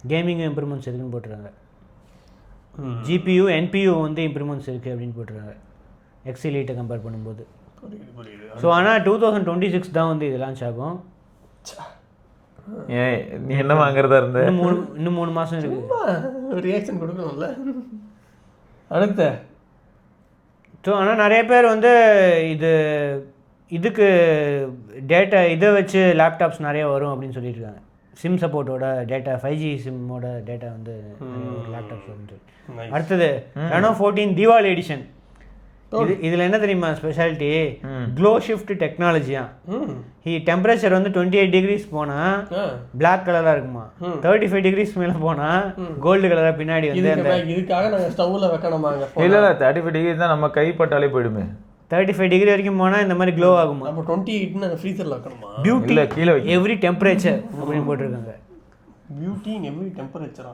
கேமிங் இம்ப்ரூவ்மெண்ட்ஸ் இருக்குன்னு போட்டிருக்காங்க. GPU NPU வந்து இம்ப்ரூவ்மெண்ட்ஸ் இருக்குது அப்படின்னு போட்டிருக்காங்க X Elite கம்பேர் பண்ணும்போது. ஸோ ஆனால் 2026 தான் வந்து இது லான்ச் ஆகும். நீ என்ன வாங்குறதா இருந்த? இன்னும் 3 மாதம் இருக்குது. ரியாக்ஷன் கொடுக்கணும்ல அடுத்த. ஸோ ஆனால் நிறைய பேர் வந்து இதுக்கு டேட்டா இதை வச்சு லேப்டாப்ஸ் நிறைய வரும் அப்படின்னு சொல்லிட்டு இருக்காங்க. சிம் சப்போர்ட்டோட டேட்டா, 5G சிம்மோட டேட்டா வந்து லேப்டாப்ஸ் வந்து. அடுத்தது Reno 14 தீபாவளி எடிஷன். இதில் என்ன தெரியுமா ஸ்பெஷாலிட்டி, க்ளோ ஷிஃப்ட் டெக்னாலஜியா. டெம்பரேச்சர் வந்து 28 degrees போனால் பிளாக் கலராக இருக்குமா, 35 degrees மேலே போனால் கோல்டு கலராக பின்னாடி வந்து அந்த இதுக்காக நாங்கள் ஸ்டவ்வில் வைக்கணுமாங்க. இல்லை 35 degree தான் நம்ம கைப்பட்டாலே போயிடுமே. 35 degree வரைக்கும் போனால் இந்த மாதிரி க்ளோ ஆகுமா. அப்போ 28 நாங்கள் ஃப்ரீசரில் வைக்கணுமா? பியூட்டி இல்லை கீழே எவ்ரி டெம்பரேச்சர் அப்படின்னு போட்டிருக்காங்க. பியூட்டி இன் எவ்ரி டெம்பரேச்சரா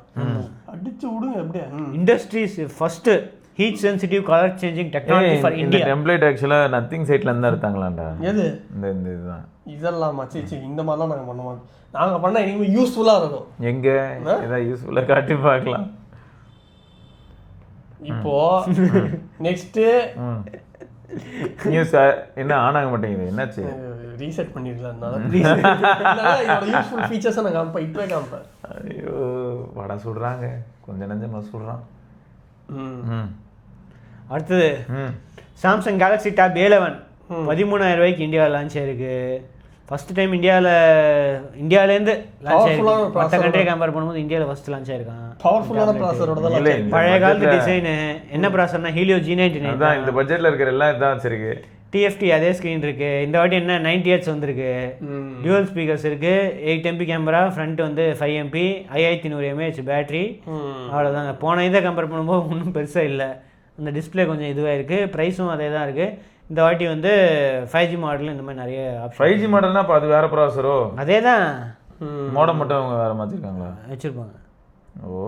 அடிச்சு விடுங்க அப்படியே. Industries first heat sensitive colour changing technology for இந்த இந்தியா. டெம்ப்ளேட் ஆக்சுவலாக நத்திங் சைட்ல இருந்தா எடுத்தாங்களாண்டா. எது இந்த இந்த இதுதான் இதெல்லாம் மச்சி இந்த மாதிரிலாம் நாங்கள் பண்ண மாட்டோம். நாங்கள் பண்ணால் இனிமேல் யூஸ்ஃபுல்லாக இருக்கும். எங்க ஏதாவது யூஸ்ஃபுல்லாக காட்டி பார்க்கலாம். இப்போ நெக்ஸ்ட்டு நியூஸ் என்ன ஆன் ஆக மாட்டேங்குது, என்னாச்சு? ரீசெட் பண்ணிடலாம். யூஸ்ஃபுல் ஃபீச்சர்ஸை நான் காமிப்பேன், இப்போவே காமிப்பேன். ஐயோ வடை சுடுறாங்க, கொஞ்சம் நஞ்சமாக சுடுறான். அடுத்தது சாம்சங் கேலக்ஸி டேப் A11 13,000 ரூபாய்க்கு இந்தியாவில் லான்ச் ஆயிருக்கு. ஃபர்ஸ்ட் டைம் இந்தியாவிலேருந்து லான்ச் ஆயிருக்கு. மற்ற கண்ட்ரியை கம்பேர் பண்ணும்போது இந்தியாவில் ஃபர்ஸ்ட் லான்ச் ஆயிருக்கான். பவர்ஃபுல்லான ப்ராசரோட தான். பழைய காலத்து டிசைனு என்ன ப்ராசர்னா ஹீலியோ G99 தான். இந்த பட்ஜெட்டில் இருக்கிற எல்லாம் இதான் வச்சிருக்கு. TFT அதே ஸ்க்ரீன் இருக்கு. இந்த வாட்டி என்ன 90Hz வந்திருக்கு. டியூவல் ஸ்பீக்கர்ஸ் இருக்கு. 8 MP கேமரா, ஃப்ரண்ட் வந்து 5 MP, 5100 mAh பேட்டரி. அவ்வளோதாங்க. போன இதை கம்பேர் பண்ணும்போது ஒன்றும் பெருசாக இல்லை. அந்த டிஸ்பிளே கொஞ்சம் இதுவாக இருக்குது. ப்ரைஸும் அதே தான் இருக்குது. இந்த வாட்டி வந்து 5G மாடல் இந்த மாதிரி நிறைய ஆப்ஷன். 5G மாடல்னா அப்போ அது வேற ப்ராசரோ? அதே தான். மாடல் மட்டும் அவங்க வேறு மாற்றிருக்காங்களா? வச்சுருப்பாங்க. ஓ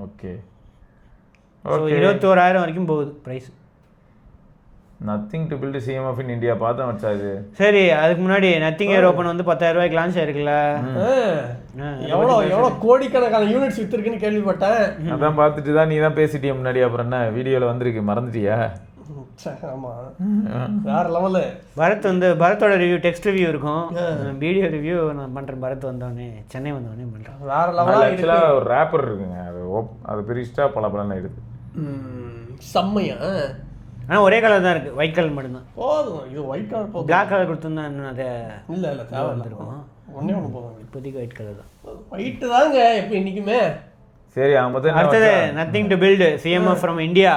ஓகே. 21,000 வரைக்கும் போகுது price. Nothing to build CMF in India பார்த்தா வச்சா இது. சரி, அதுக்கு முன்னாடி நத்திங் ஏர் ஓப்பன் வந்து 10,000 ரூபாய்க்கு லான்ச் ஆயிருக்குல்ல. எவ்வளோ கோடிக்கணக்கான யூனிட்ஸ் வித்துருக்குன்னு கேள்விப்பட்டேன். அதான் பார்த்துட்டு தான் நீ தான் பேசிட்டிய முன்னாடி. அப்புறம் என்ன வீடியோவில் வந்திருக்கு, மறந்துட்டியா? ஆமாம் வேற லெவலு. பரத்தோட ரிவ்யூ டெக்ஸ்ட் ரிவ்யூ இருக்கும். வீடியோ ரிவ்யூ நான் பண்ணுறேன். பரத் வந்தோடனே சென்னை வந்தோடனே பண்ணுறேன். வேற லெவலாக ஆக்சுவலாக ஒரு ரேப்பர் இருக்குங்க, அது பிரிச்சிட்டா பல எடுத்து செம்மையா. ஆனால் ஒரே கலர் தான் இருக்குது, ஒயிட் கலர் மட்டும்தான் போதும். இது ஒயிட் கலர் போதும். பிளாக் கலர் கொடுத்துருந்தா இன்னும் அதை இல்லை தேவை வந்துருக்கும். ஒன்றே ஒன்று போதும். இப்போதைக்கு ஒயிட் கலர் தான். ஒயிட்டு தாங்க எப்போ இன்றைக்குமே. சரி அவங்க அடுத்தது Nothing to build CMF from India.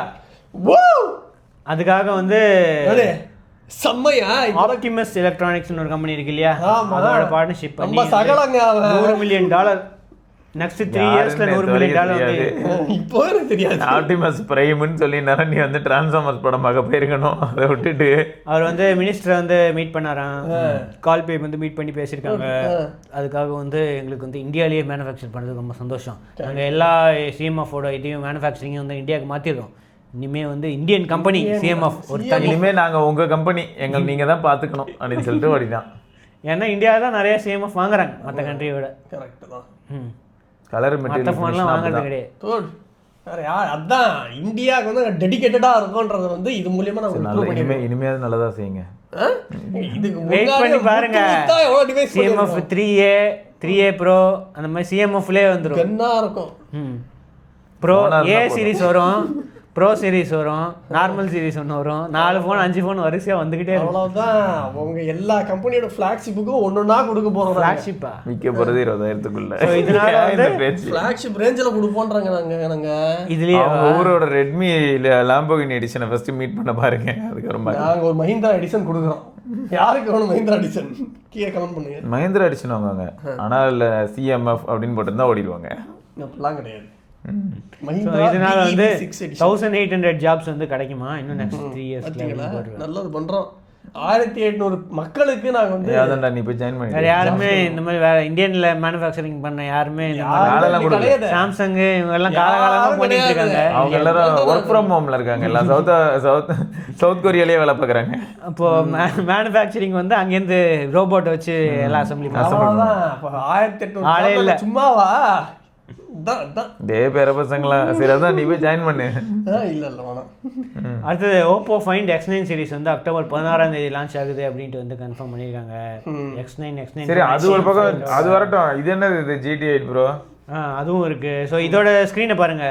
அதுக்காக வந்து செம்மையா ஆப்டிமஸ் எலக்ட்ரானிக்ஸ்னு ஒரு கம்பெனி இருக்கு இல்லையா, அதோட பார்ட்னர்ஷிப் பண்ணி $100 million நெக்ஸ்ட் 3 இயர்ஸ்ல $100 million. இப்போ எனக்கு தெரியாது. ஆப்டிமஸ் பிரைம்னு சொல்லி நீ வந்து டிரான்ஸ்ஃபார்மர்ஸ் படம் பார்க்க போயிருக்கணும். அதை விட்டுட்டு அவர் வந்து மினிஸ்டரை வந்து மீட் பண்ணாராம். கால் பே வந்து மீட் பண்ணி பேசியிருக்காங்க. அதுக்காக வந்து எங்களுக்கு வந்து இந்தியாவிலேயே மேனுஃபேக்சர் பண்ணுறது ரொம்ப சந்தோஷம். நாங்கள் எல்லா CMF-ஓட இதையும் மேனுஃபேக்சரிங் வந்து இந்தியாவுக்கு மாற்றிடுறோம். இனிமேல் வந்து இந்தியன் கம்பெனி CMF ஒரு இனிமேல் நாங்கள் உங்கள் கம்பெனி எங்களை நீங்கள் தான் பார்த்துக்கணும் அப்படின்னு சொல்லிட்டு ஓடிதான். ஏன்னா இந்தியாவில் தான் நிறைய CMF வாங்குறாங்க மற்ற கண்ட்ரியோட. கரெக்டு தான். கலர் மற்ற ஃபோன்லாம் வாங்குறது கிடையாது. வேற யார் அதான் இந்தியாவுக்கு வந்து டெடிகேட்டடாக இருக்கும்ன்றது வந்து இது மூலியமா நம்ம இனிமேல் நல்லதா செய்யுங்க. இதுக்கு வெயிட் பண்ணி பாருங்க. CMF 3A Pro அந்த மாதிரி CMF-லே வந்துடும். என்ன இருக்கும் ப்ரோ A சீரிஸ் வரும், ப்ரோ சீரிஸ் வரும், நார்மல் சீரிஸ் ஒன்று வரும். 4 ஃபோன் 5 ஃபோன் வரிசையாக வந்துக்கிட்டே இருக்கும். அவ்வளோதான். அவங்க எல்லா கம்பெனியோட ஃப்ளாக்ஷிப்புக்கும் ஒன்றா கொடுக்க போகிறோம். ஃப்ளாக்ஷிப்பா விற்க போகிறது 20,000க்குள்ள. இதனால ஃப்ளாக்ஷிப் ரேஞ்சில் கொடுப்போன்றாங்க. நாங்கள் இதுலேயே ஊரோட ரெட்மி லாம்போகினி எடிஷனை ஃபஸ்ட்டு மீட் பண்ண பாருங்க. அதுக்கப்புறம் நாங்கள் ஒரு மஹிந்திரா எடிஷன் கொடுக்குறோம். யாருக்கு வேணும் மஹிந்திரா எடிஷன் கீழே கமெண்ட் பண்ணுங்க. மஹிந்திரா எடிஷன் வாங்குவாங்க, ஆனால் இல்லை CMF அப்படின்னு போட்டுருந்தா ஓடிடுவாங்க. அப்படிலாம் கிடையாது. இதனால வந்து 1800 ஜாப்ஸ் வந்து கிடைக்குமா இன்னும் நெக்ஸ்ட் 3 இயர்ஸ்ல. நல்லது பண்றோம். 1800 மக்களுக்கு நாங்க வந்து அதான்டா நீ போய் ஜாயின் பண்ணி. யாருமே இந்த மாதிரி வேற இந்தியன்ல மேனுஃபேக்சரிங் பண்ண யாருமே சாம்சங் இவங்க எல்லாம் காலகாலமா பண்ணிட்டு இருக்காங்க. அவங்க எல்லாரும் வொர்க் ஃப்ரம் ஹோம்ல இருக்காங்க. எல்லாம் சவுத் கொரியாலயே வேலை பார்க்குறாங்க. அப்போ மேனுஃபேக்சரிங் வந்து அங்கேருந்து ரோபோட் வச்சு எல்லாம் அசம்பிளி பண்ணுவாங்க. 1800 ஆளே இல்லை சும்மாவா. பேர பசங்களா சரி அதான் நீ போய் ஜாயின் பண்ணு. இல்லை வேணாம். அடுத்தது Oppo Find X9 சீரிஸ் வந்து அக்டோபர் 16 லான்ச் ஆகுது அப்படின்ட்டு வந்து கன்ஃபார்ம் பண்ணியிருக்காங்க. X9 சரி அது ஒரு பக்கம் அது வரட்டும். இது என்னது இது GT8 Pro? அதுவும் இருக்கு. ஸோ இதோட ஸ்க்ரீனை பாருங்க.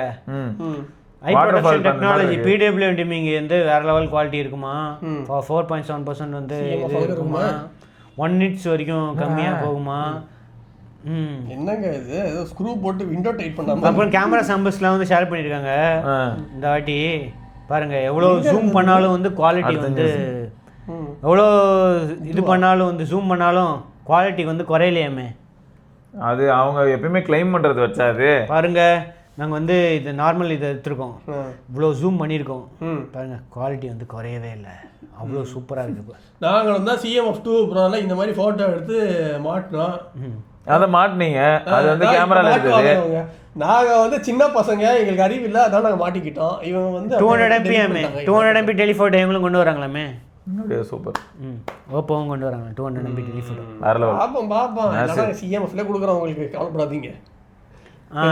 High production technology PWM dimming வந்து வேற லெவல் குவாலிட்டி இருக்குமா. 4.7% வந்து இருக்குமா. 1 nits வரைக்கும் கம்மியாக போகுமா. என்னங்க இது ஏதோ ஸ்க்ரூ போட்டு விண்டோ டைட் பண்ணாம. அப்புறம் கேமரா சாம்பிள்ஸ்லாம் வந்து ஷேர் பண்ணியிருக்காங்க இந்த வாட்டி. பாருங்க எவ்வளோ ஜூம் பண்ணாலும் வந்து குவாலிட்டி வந்து எவ்வளோ இது பண்ணாலும் வந்து ஜூம் பண்ணாலும் குவாலிட்டி வந்து குறையிலையாமே. அது அவங்க எப்பயுமே கிளைம் பண்ணுறது வச்சா அது. பாருங்க நாங்கள் வந்து இது நார்மல் இதை எடுத்துருக்கோம், இவ்வளோ ஜூம் பண்ணியிருக்கோம், பாருங்க குவாலிட்டி வந்து குறையவே இல்லை, அவ்வளோ சூப்பராக இருக்குது. இப்போ நாங்கள் வந்து CMF2 ப்ரோல இந்த மாதிரி ஃபோட்டோ எடுத்து மாட்டினோம். அதை மாட்டினீங்க, அது வந்து கேமராவில் இருக்குது. நாங்கள் வந்து சின்ன பசங்க, எங்களுக்கு அறிவு இல்லை, அதான் நாங்கள் மாட்டிக்கிட்டோம். இவங்க வந்து 200 MB 200 MB டெலிஃபோட்டோ இவங்களும் கொண்டு வராங்களாமே. சூப்பர். ஓப்போவும் கொண்டு வராங்க 200 MB டெலிஃபோட்டோ. பாப்போம் CMFல கொடுக்குறோம் உங்களுக்கு, கவலைப்படாதீங்க.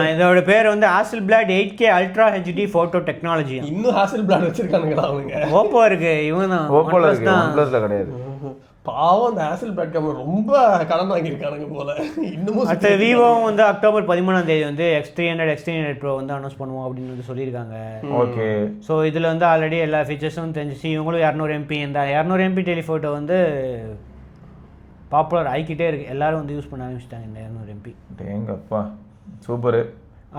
இதோட பேர் வந்து Hasselblad 8K Ultra HD photo technology. இன்னும் Hasselblad வச்சிருக்கானுங்களா அவங்க? ஓப்போ இருக்கு, இவங்க தான் ஓப்போல இருக்கு, OnePlusல கிடையாது. பாவம் அந்த Hasselblad கேமரா ரொம்ப கடன் வாங்கியிருக்கானுங்க போல. இன்னமும் அடுத்த விவோவும் வந்து அக்டோபர் 13 வந்து X300 Pro வந்து அனௌன்ஸ் பண்ணுவோம் அப்படின்னு வந்து சொல்லியிருக்காங்க. ஓகே. ஸோ இதில் வந்து ஆல்ரெடி எல்லா ஃபீச்சர்ஸும் தெரிஞ்சிச்சு. இவங்களும் 200 MB இந்த 200 MB டெலிஃபோட்டோ வந்து பாப்புலர் ஆகிக்கிட்டே இருக்கு, எல்லாரும் வந்து யூஸ் பண்ண ஆரம்பிச்சிட்டாங்க இந்த 200 MB. எங்கப்பா சூப்பரு.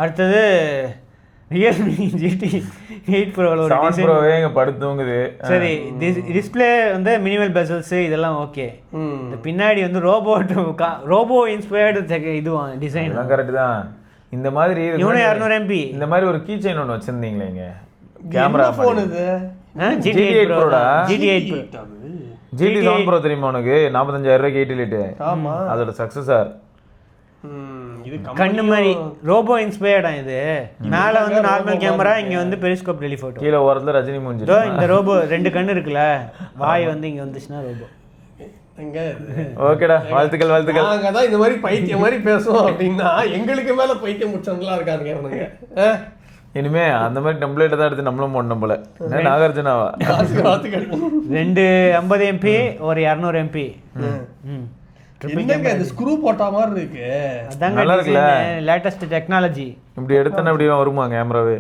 அடுத்தது ரியல்மி GT8 ப்ரோவில் இங்கே படுத்துங்குது. சரி, டிஸ்பிளே வந்து மினிமல் பெசல்ஸ் இதெல்லாம் ஓகே. இந்த பின்னாடி வந்து ரோபோ இன்ஸ்பயர்டு இதுவான் டிசைன் கரெக்ட் தான். இந்த மாதிரி 200 MB இந்த மாதிரி ஒரு கீ செயின் ஒன்று வச்சிருந்தீங்களே இங்கே கேமரா ஃபோன் இது GT8 ப்ரோடா. GT7 ப்ரோ தெரியுமா உனக்கு? 45,000 ரூபாய்க்கு 8 லிட்டு. ஆமா, அதோட சக்ஸஸார். இது கண்ணு மாதிரி ரோபோ இன்ஸ்பயர்டா. இது மேல வந்து நார்மல் கேமரா, இங்க வந்து பெரிஸ்கோப் டெலிஃபோட்டோ. கீழ ஓரத்துல ரஜினி மூஞ்சி. இந்த ரோபோ 2 கண்ணு இருக்குல்ல, வாய் வந்து இங்க வந்துச்சுன்னா ரோபோ. ஓகேடா, வாழ்த்துக்கள் வாழ்த்துக்கள். நாங்க தான் இந்த மாதிரி பைத்தியம் மாதிரி பேசுவோம் அப்படின்னா எங்களுக்கு மேல பைத்தியம் முடிச்சவங்களா இருக்காங்க இவனுங்க. இனிமே அந்த மாதிரி டெம்ப்ளேட் தான் எடுத்து நம்மளும் போடணும் போல. நாகார்ஜுனாவா 2 50 MP ஒரு 200 MP. என்னங்க இது ஸ்க்ரூ போட்ட மாதிரி இருக்கு. நல்லா இருக்குல்ல, லேட்டஸ்ட் டெக்னாலஜி. இப்படி எடுத்தனா இப்படி வருமா கேமராவே?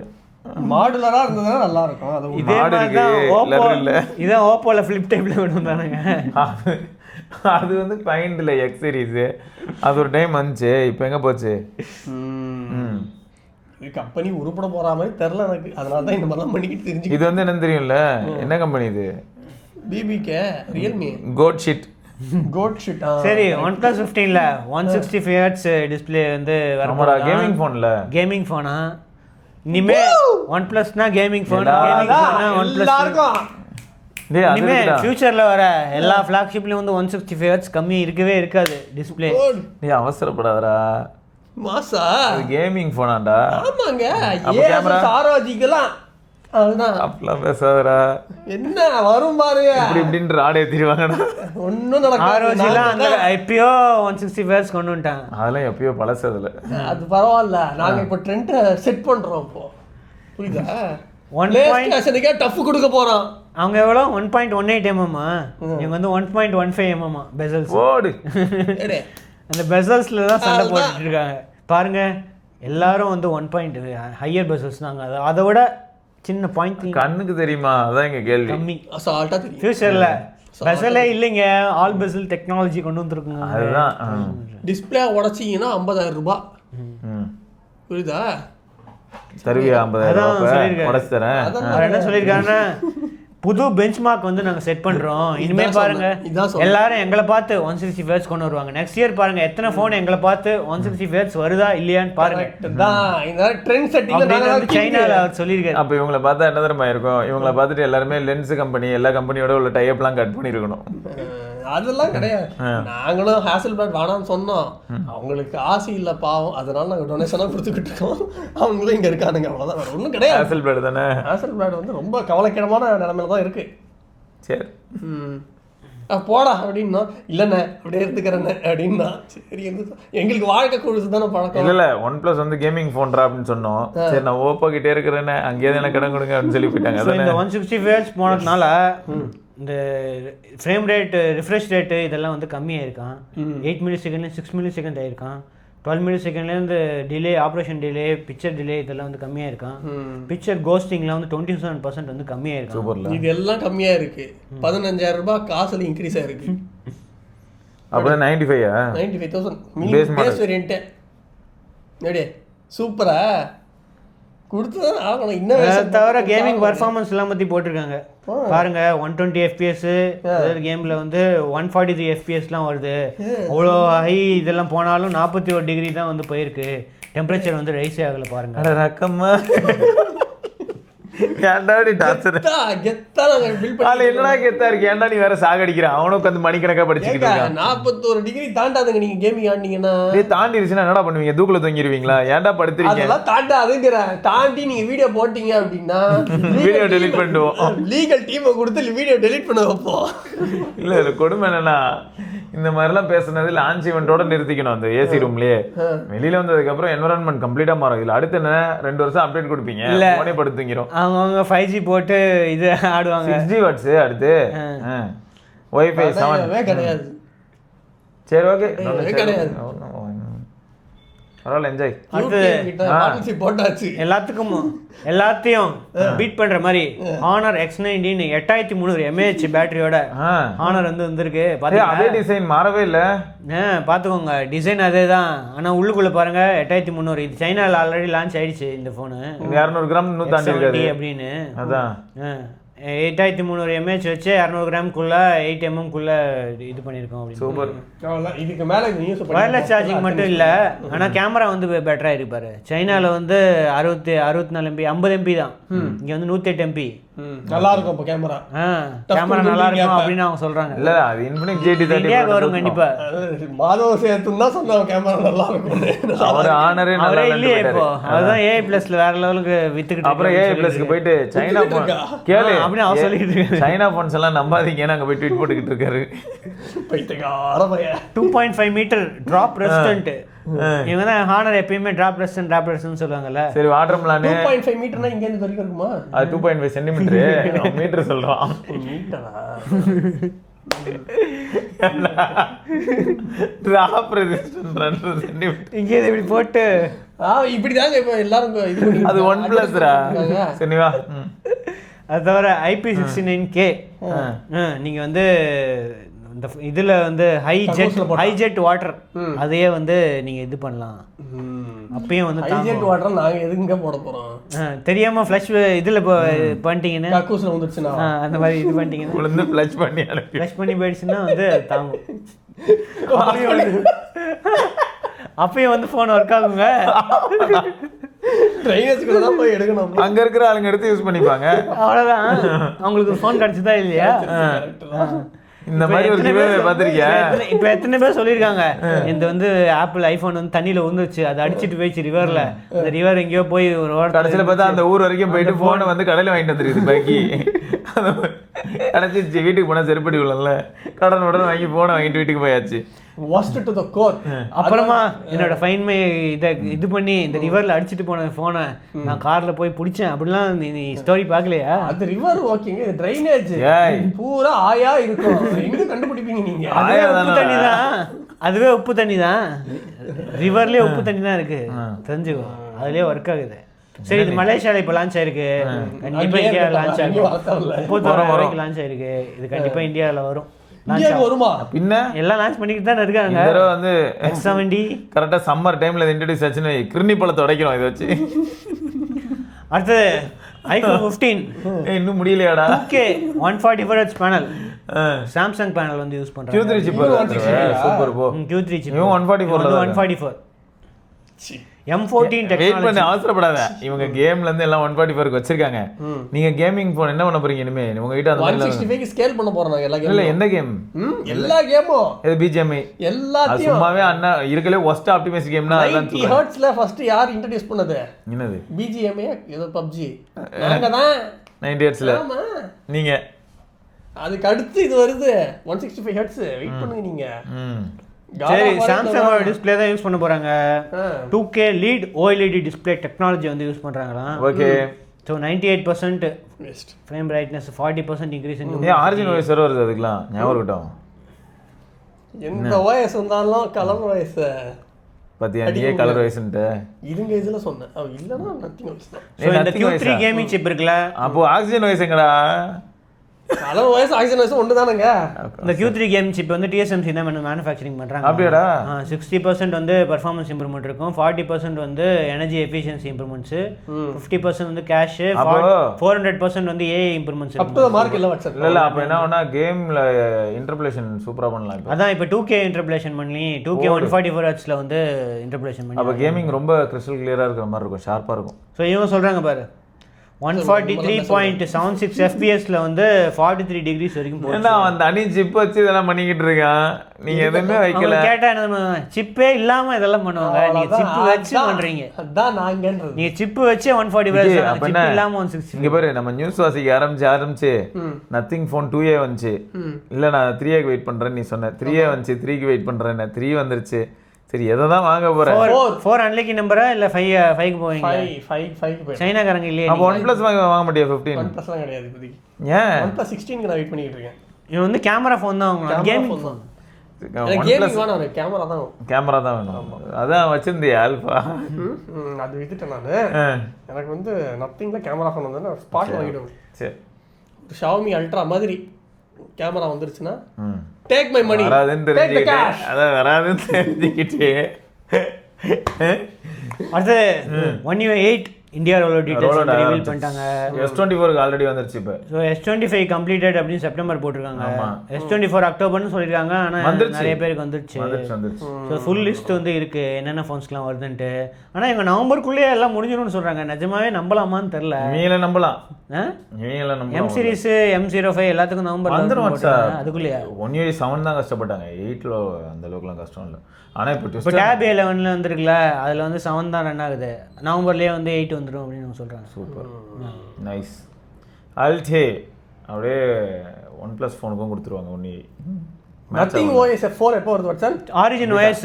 மாடுலரா இருந்ததா நல்லா இருக்கும். அது இதே மாதிரி தான் ஓப்போ இல்ல, இதான் ஓப்போல ஃபிளிப் டைப்ல வந்தானுங்க. அது வந்து ஃபைண்ட்ல X சீரிஸ் அது ஒரு டைம் வந்துச்சு, இப்போ எங்க போச்சு? கம்பெனி உருப்பட போற மாதிரி தெரியல எனக்கு, அதனால தான் இந்த மாதிரிலாம் பண்ணிக்கிட்டு தெரிஞ்சு. இது வந்து என்னன்னு தெரியும்ல, என்ன கம்பெனி இது? BBK ரியல்மி கோட் ஷிட். சரி, OnePlus 15ல 165 Hz டிஸ்ப்ளே வந்து வரமாடா. கேமிங் போன்ல, கேமிங் போனா இனிமே OnePlusனா கேமிங் போன், கேமிங் போனா OnePlus எல்லாருக்கும். இனிமே ஃபியூச்சர்ல வர எல்லா ஃபிளாக்ஷிப்லயும் வந்து 165 Hz கம்மி இருக்கவே இருக்காது டிஸ்ப்ளே. நீ அவசரப்படாதடா மாசா, இது கேமிங் போனாண்டா. ஆமாங்க, கேமரா ROGலாம் அதுதான். அப்பலாம் பேசாதடா, என்ன வரும் பாருங்க, இப்படி இப்படின்னு ராடே திருவாங்கடா. ஒன்னும் நடக்காது. ROGலாம் அந்த எப்பயோ 165 Hz கொண்டு வந்துட்டாங்க. அதெல்லாம் எப்பயோ பழசதுல. அது பரவாயில்ல, நாங்க இப்ப ட்ரெண்ட் செட் பண்றோம். இப்போ புரியுதா? PlayStationக்கே டஃப் கொடுக்க போறோம். அவங்க எவ்வளோ 1.18 mm, இவங்க வந்து 1.15 mm பெசல்ஸ். ஓடு அந்த பெசல்ஸ்ல தான் சண்டை போட்டுட்டு இருக்காங்க பாருங்க. எல்லாரும் வந்து 1 ஹையர் பெசல்ஸ் நாங்க, அதை விட சின்ன பாயிண்ட் கண்ணுக்கு தெரியுமா? அதான் எங்க கேள்வி. கம்மி அசால்ட்டா தெரியும். ஃபியூச்சர்ல பெசலே இல்லைங்க, ஆல் பெசல் டெக்னாலஜி கொண்டு வந்துருக்குங்க. அதுதான் டிஸ்பிளே உடைச்சிங்கன்னா 50,000 ரூபாய். புரியுதா? தருவியா 50,000 உடைச்சு தரேன். என்ன சொல்லியிருக்காங்கன்னா, புது பெஞ்ச் மார்க் வந்து நாங்கள் செட் பண்ணுறோம். இனிமேல் பாருங்க எல்லாரும் எங்களை பார்த்து 165 Hz கொண்டு வருவாங்க. நெக்ஸ்ட் இயர் பாருங்க எத்தனை ஃபோன் எங்களை பார்த்து 165 Hz வருதா இல்லையான்னு பாருங்க. சைனால அவர் சொல்லியிருக்காரு. அப்போ இவங்களை பார்த்தா என்ன தரமா இருக்கும்? இவங்களை பார்த்துட்டு எல்லாருமே லென்ஸ் கம்பெனி எல்லா கம்பெனியோட உள்ள டைப்லாம் கட் பண்ணியிருக்கணும். அதெல்லாம் கிடையாது. நாங்களும் Hasselblad வேணாம்னு சொன்னோம், அவங்களுக்கு ஆசை இல்லை பாவம், அதனால நாங்கள் டொனேஷனாக கொடுத்துக்கிட்டு இருக்கோம். அவங்களும் இங்கே இருக்கானுங்க, அவ்வளோதான், வேறு ஒன்றும் கிடையாது. Hasselblad தானே. Hasselblad வந்து ரொம்ப கவலைக்கிடமான நிலைமையில தான் இருக்கு. சரி போடா அப்படின்னா, இல்லைண்ணே அப்படியே எடுத்துக்கிறேண்ணே அப்படின்னா, சரி எங்களுக்கு வாழ்க்கை கொடுத்து தானே பழக்கம். இல்லை OnePlus வந்து கேமிங் ஃபோன்ரா அப்படின்னு சொன்னோம். சரி நான் ஓப்போ கிட்டே இருக்கிறேன்னே, அங்கேயே எனக்கு இடம் கொடுங்க அப்படின்னு சொல்லி போயிட்டாங்க. இந்த 165 Hz போனதுனால இந்த ஃப்ரேம் ரேட்டு, ரிஃப்ரெஷ் ரேட்டு இதெல்லாம் வந்து கம்மியாயிருக்கான். 8 மில்லிசெகண்ட்லேருந்து 6 மில்லிசெகண்ட் ஆயிருக்கான். 12 மில்லிசெகண்ட்லேருந்து delay, operation delay, picture delay இதெல்லாம் வந்து கம்மியாயிருக்கான். பிக்சர் கோஸ்டிங்லாம் வந்து 27% வந்து கம்மியாயிருக்கும். இது எல்லாம் கம்மியாக இருக்கு. 15,000 ரூபாய் காசுல இன்க்ரீஸ் ஆயிருக்கு. அப்புறம் 95,000 பேஸ் வேரியன்ட்டு எப்படி சூப்பரா கொடுத்துதான் ஆகணும். இன்னும் தவிர கேமிங் பர்ஃபார்மன்ஸ் எல்லாம் பற்றி போட்டிருக்காங்க பாருங்க. 120 FPS கேமில் வந்து 143 FPSலாம் வருது. அவ்வளோ ஹை இதெல்லாம் போனாலும் 41 டிகிரி தான் வந்து போயிருக்கு. டெம்பரேச்சர் வந்து ரைஸே ஆகலை பாருங்க. ரக்கம்மா என்னடா கெத்தா இருக்கு. ஏன்டா நீ வேற சாகடிக்கிறான். அவனுக்கு வந்து மணிக்கணக்கா படிச்சுக்கிட்டு இருக்கான். 41 டிகிரி தாண்டாதுங்க நீங்க கேமிங் ஆடினீங்கன்னா. தாண்டிடுச்சுன்னா என்னடா பண்ணுவீங்க? தூக்குல தொங்கிடுவீங்களா? ஏன்டா படுத்துறீங்க? அதெல்லாம் தாண்டாதுங்கிற தாண்டி நீங்க வீடியோ போட்டீங்க அப்படின்னா வீடியோ டெலிட் பண்ணிடுவோம். லீகல் டீமை கொடுத்து வீடியோ டெலிட் பண்ண வைப்போம். இல்ல இல்ல கொடுமை என்னன்னா இந்த மாதிரிலாம் பேசுனது லான்ச் ஈவெண்டோட நிறுத்திக்கணும். அந்த ஏசி ரூம்லயே வெளியில வந்ததுக்கு அப்புறம் என்வரன்மெண்ட் கம்ப்ளீட்டா மாறும். இதுல அடுத்து என்ன 2 வருஷம் அப்டேட் கொடுப்பீங்க, போனே படுத்துங்கிறோம். அவங்க 5G போட்டு இது ஆடுவாங்க. 6G வாட்ஸ் அடுத்து வைஃபை 7 கிடையாது. சரி ஓகே கிடையாது. பரவாயில்ல என்ஜாய். அடுத்து போட்டாச்சு. எல்லாத்தையும் பீட் பண்ற மாதிரி Honor X19 8300 mAh பேட்டரியோட Honor வந்து வந்திருக்கு. அதே டிசைன் மாறவே இல்ல. பாத்துக்கோங்க டிசைன் அதே தான். ஆனா உள்ளுக்குள்ள பாருங்க 8300. இது சைனால ஆல்ரெடி லான்ச் ஆயிடுச்சு இந்த போனு. 200 கிராம் இன்னும் தாண்டி இருக்காது அப்படின்னு. அதான் 8300 mAh வச்சு 200 கிராமுக்குள்ள 8 mm குள்ள இது பண்ணிருக்கோம். சூப்பர். இதுக்கு மேல நியூஸ் வயர்லெஸ் சார்ஜிங் மட்டும் இல்ல, ஆனா கேமரா வந்து பெட்டரா இருக்கு பாரு. சைனால வந்து 64 MB 50 MB தான், இங்க வந்து 108 MB. நல்லா இருக்கும். இப்ப கேமரா நல்லா இருக்கும் அப்படின்னு அவங்க சொல்றாங்க. இல்ல அது Infinix GT30 இந்தியாவுக்கு வரும் கண்டிப்பா. மாதவ சேர்த்துன்னா சொன்னாங்க கேமரா நல்லா இருக்கும். அவர் ஆனரே நல்லா இல்லையே இப்போ. அதுதான் AI+ல வேற லெவலுக்கு வித்துக்கிட்டு. அப்புறம் AI+க்கு போயிட்டு சைனா போன் கேளு அப்படின்னு அவன் சொல்லிட்டு இருக்காரு. சைனா போன்ஸ் எல்லாம் நம்பாதீங்க, நாங்க போய் ட்வீட் போட்டுக்கிட்டு இருக்காரு. பைத்தியக்கார பையன். 2.5 மீட்டர் டிராப் ரெசிஸ்டன்ட். இவங்க தான் Honor எப்பயுமே டிராப் ரெசிஸ்டன்ட் சொல்லுவாங்கல்ல. சரி வாட்டர் பிளான் 2.5 மீட்டர்னா இங்க இருந்து வரைக்கும் இருக்குமா? அது 2.5 சென்டிமீட்டர் மீட்டர் சொல்றான். மீட்டரா? டிராப் ரெசிஸ்டன்ட் 2 சென்டிமீட்டர் இங்க இப்படி போட்டு இப்படி தாங்க இப்ப எல்லாரும் இது பண்ணி. அது 1+ ரா சரிவா. அது தவிர IP69K நீங்க வந்து இந்த இதுல வந்து ஹை ஜெட் வாட்டர் அதையே வந்து நீங்க இது பண்ணலாம். அப்பயும் வந்து ஹை ஜெட் வாட்டர் நாங்க எதுங்க போட போறோம்? தெரியாம ஃப்ளஷ் இதுல பண்ணிட்டீங்கன்னா கக்கூஸ்ல வந்துருச்சுனா அந்த மாதிரி இது பண்ணிட்டீங்கன்னா உள்ள ஃப்ளஷ் பண்ணி போயிடுச்சுன்னா வந்து தாங்கும். அப்பயும் வந்து போன் ஒர்க் ஆகுங்க. ட்ரைனேஜ்க்குள்ள தான் போய் எடுக்கணும். அங்க இருக்கிற ஆளுங்க எடுத்து யூஸ் பண்ணிப்பாங்க. அவ்வளவுதான். அவங்களுக்கு போன் கிடைச்சதா இல்லையா? இந்த மாதிரி ஒரு கிவே பாத்திருக்கியா? இப்போ எத்தனை பேர் சொல்லியிருக்காங்க இந்த வந்து ஆப்பிள் ஐபோன் வந்து தண்ணியில ஊந்துச்சு, அதை அடிச்சிட்டு போயிடுச்சு ரிவர்ல. அந்த ரிவர் எங்கேயோ போய் ஒரு கடைசியில பார்த்தா அந்த ஊர் வரைக்கும் போயிட்டு போனை வந்து கடையில வாங்கிட்டு வந்துருக்கு பாக்கி கிடைச்சிருச்சு. வீட்டுக்கு போனா செருப்படி உள்ளல கடன் உடனே வாங்கி போனை வாங்கிட்டு வீட்டுக்கு போயாச்சு. அப்புறமா என்னோட ஃபைன்மை இதை இது பண்ணி இந்த ரிவர்ல அடிச்சுட்டு போன போனை நான் கார்ல போய் பிடிச்சேன் அப்படிலாம் நீ ஸ்டோரி பாக்கலையா? அது ரிவர் ஓகேங்க, ட்ரைனேஜ் பூரா ஆயா இருக்கும். எங்க கண்டுபிடிப்பீங்க நீங்க? உப்பு தண்ணி தான், அதுவே உப்பு தண்ணி தான். ரிவர்லயே உப்பு தண்ணி தான் இருக்கு, தெரிஞ்சுக்கோ. அதுலயே ஒர்க் ஆகுது. சரி, இது மலேசியால இப்ப லான்ச் ஆயிருக்கு. கண்டிப்பா இந்தியா லான்ச் ஆகும். 30 வரைக்கும் லான்ச் ஆயிருக்கு. இது கண்டிப்பா இந்தியாவில் வரும். வருமா? பின்ன எல்லாம் லான்ச் பண்ணிட்டு தான் இருக்காங்க. இந்த தடவை வந்து X70 கரெக்டா சம்மர் டைம்ல இன்ட்ரோடியூஸ் ஆச்சுன்னு கிருணி பழத்தை உடைக்கிறோம் இதை வச்சு. அடுத்தது iPhone 15 இன்னும் முடியலையாடா? 2K 144 Hz panel. Samsung panel வந்து யூஸ் பண்றாங்க. Q3 சிப் சூப்பர் போ. Q3 சிப் 144 M14 வெயிட் பண்ணி அவசரப்படாத. இவங்க கேம்ல இருந்து எல்லாம் 144 வச்சிருக்காங்க. நீங்க கேமிங் போன் என்ன பண்ண போறீங்க இனிமே? உங்க கிட்ட அந்த 165 ஸ்கேல் பண்ண போறோம் நாங்க எல்லா கேம். இல்ல எந்த கேம்? எல்லா கேமும். இது BGMI எல்லாத்தையும் சும்மாவே அண்ணா இருக்கலே worst optimized கேம்னா அதான் சொல்றேன். 90 Hz ல ஃபர்ஸ்ட் யார் இன்ட்ரோ듀ஸ் பண்ணது? என்னது? BGMI ஏதோ PUBG. நாங்க தான் 90 Hz ல. ஆமா. நீங்க அதுக்கு அடுத்து இது வருது 165 Hz. வெயிட் பண்ணுங்க நீங்க. சரி, சாம்சங்கோட டிஸ்ப்ளே தான் யூஸ் பண்ண போறாங்க. 2K lead OLED display technology வந்து யூஸ் பண்றாங்களாம். Okay. So 98% frame brightness, 40% increase in origin OS server வருது. அதுக்குலாம் ஞாபகம் இருக்கட்டும். எந்த OS வந்தாலும் கலர் OS பாத்தியா? நீயே கலர் OSன்ட்டு இதுங்க இதுல சொன்னேன். இல்லனா நத்திங் OS தான். சோ இந்த Q3 கேமிங் சிப் இருக்குல, அப்போ ஆக்சிஜன் OS எங்கடா? அளவு வயசு ஆக்சிஜன் வயசு ஒன்று தானுங்க. இந்த Q3 கேம் சிப் வந்து TSMC தான் மேனுஃபேக்சரிங் பண்ணுறாங்க. அப்படியாடா? 60% வந்து பர்ஃபார்மன்ஸ் இம்ப்ரூவ்மெண்ட் இருக்கும், 40% வந்து எனர்ஜி எஃபிஷியன்சி இம்ப்ரூவ்மெண்ட்ஸ், 50% வந்து கேஷ், 400% வந்து AI improvements. Up to the mark இல்ல வாட்ஸ்அப். இல்ல அப்ப என்ன ஆனா கேம்ல இன்டர்போலேஷன் சூப்பரா பண்ணலாம் இப்போ. அதான் இப்போ 2K இன்டர்போலேஷன் பண்ணி 2K 144 ஹெர்ட்ஸ்ல வந்து இன்டர்போலேஷன் பண்ணி அப்ப கேமிங் ரொம்ப கிறிஸ்டல் கிளியரா இருக்கிற மாதிரி இருக்கும், ஷார்ப்பா இருக்கும். ஸோ இவங்க சொல்றாங்க பாரு 143.76 FPSல வந்து 43 டிகிரிஸ் வரைக்கும் போகுது. ஏன்னா அந்த அணி சிப் வச்சு இதெல்லாம் பண்ணிக்கிட்டு இருக்கான், நீங்க எதுவுமே வைக்கல. கேட்டா என்ன சிப்பே இல்லாம இதெல்லாம் பண்ணுவாங்க, நீங்க சிப் வச்சு பண்றீங்க. அதான் நாங்கன்றது. நீங்க சிப் வச்சு 144 சிப் இல்லாம 160. இங்க பாரு நம்ம நியூஸ் வாசிக்க ஆரம்பிச்சு நத்திங் ஃபோன் 2A வந்துச்சு. இல்ல நான் 3A வெயிட் பண்றேன் நீ சொன்ன, 3A வந்துச்சு, 3க்கு வெயிட் பண்றேன், 3 வந்துருச்சு. சரி எதை தான் வாங்க போறேன்? 4 அன்லக்கி நம்பரா இல்ல 5க்கு போவீங்க? 5க்கு போய் சைனாக்காரங்க இல்லையே. அப்ப OnePlus வாங்க மாட்டியா? 15 OnePlus எல்லாம் கிடையாது இப்போதைக்கு. ஏன் OnePlus 16க்கு நான் வெயிட் பண்ணிட்டு இருக்கேன். இது வந்து கேமரா ஃபோன் தான் வாங்கணும், கேமிங் ஃபோன். கேமிங் வேணாம், கேமரா தான். கேமரா தான் வேணும். அதான் வச்சிருந்தியா ஆல்பா? அது வித்துட்டேன் நானு. எனக்கு வந்து நத்திங்ல கேமரா ஃபோன் வந்தா ஸ்பாட் வாங்கிடுவேன். சரி ஒரு Xiaomi Ultra மாதிரி கேமரா வந்துருச்சுன்னா take my money, take the cash. அதான் வராதுன்னு தெரிஞ்சுக்கிட்டே அடுத்து 1U8 India role details reveal பண்ணிட்டாங்க. S24 ஆல்ரெடி வந்துருச்சு இப்போ. ஸோ S25 கம்ப்ளீட்டட் அப்படின்னு செப்டம்பர் போட்டிருக்காங்க. S24 அக்டோபர்னு சொல்லியிருக்காங்க, ஆனால் நிறைய பேருக்கு வந்துருச்சு. ஸோ ஃபுல் லிஸ்ட் வந்து இருக்கு என்னென்ன ஃபோன்ஸ்லாம் வருதுன்ட்டு. ஆனால் இவங்க நவம்பருக்குள்ளேயே எல்லாம் முடிஞ்சிடும்னு சொல்றாங்க. நிஜமாவே நம்பலாமான்னு தெரியல. நீங்கள நம்பலாம், M series M05 எல்லாத்துக்கும் நவம்பர் வந்துடும். அதுக்குள்ளேயே 1U7 தான் கஷ்டப்பட்டாங்க, 8ல அந்த அளவுக்குலாம் கஷ்டம் இல்லை. ஆனால் இப்போ Tab A11 வந்துருக்குல்ல, அதில் வந்து 7 தான் ரன் ஆகுது, நவம்பர்லேயே வந்து 8 வந்துடும் அப்படின்னு சொல்கிறாங்க. Super nice. அல்டே அப்படியே OnePlus ஃபோனுக்கும் கொடுத்துருவாங்க. நத்திங் OS 4 எப்போ வருது WhatsApp? Origin OS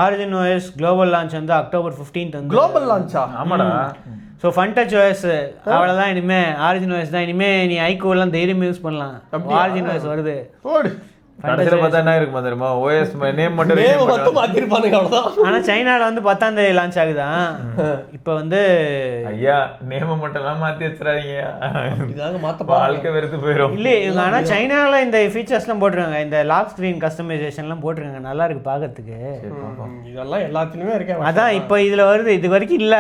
origin OS global launch வந்து அக்டோபர் 15th வந்து. குளோபல் லான்ச்சா? ஆமாடா. ஸோ ஃபன்டச் OS அவ்வளோதான், இனிமே ஆரிஜின் OS தான். இனிமே நீ ஐகோலாம் தைரியம் யூஸ் பண்ணலாம். ஆரிஜின் OS வருது. கடைசியில பார்த்தா என்ன இருக்குமா தெரியுமா? OS நேம் மட்டும் மாத்திருப்பானுங்க அவ்வளவுதான். ஆனா சைனால வந்து 10ஆம் தேதி லான்ச் ஆகுதான். இப்போ வந்து ஐயா நேம மட்டும் எல்லாம் மாத்தி வச்சிடாதீங்க, இதாங்க மாத்த வாழ்க்கை வெறுத்து போயிடும். இல்ல இவங்க ஆனா சைனால இந்த ஃபீச்சர்ஸ்லாம் போட்டுருக்காங்க, இந்த லாக் ஸ்கிரீன் கஸ்டமைசேஷன்லாம் போட்டுருக்காங்க, நல்லா இருக்கு பாக்கிறதுக்கு. இதெல்லாம் எல்லாத்துலயுமே இருக்கு. அதான் இப்போ இதுல வருது, இது வரைக்கும் இல்ல,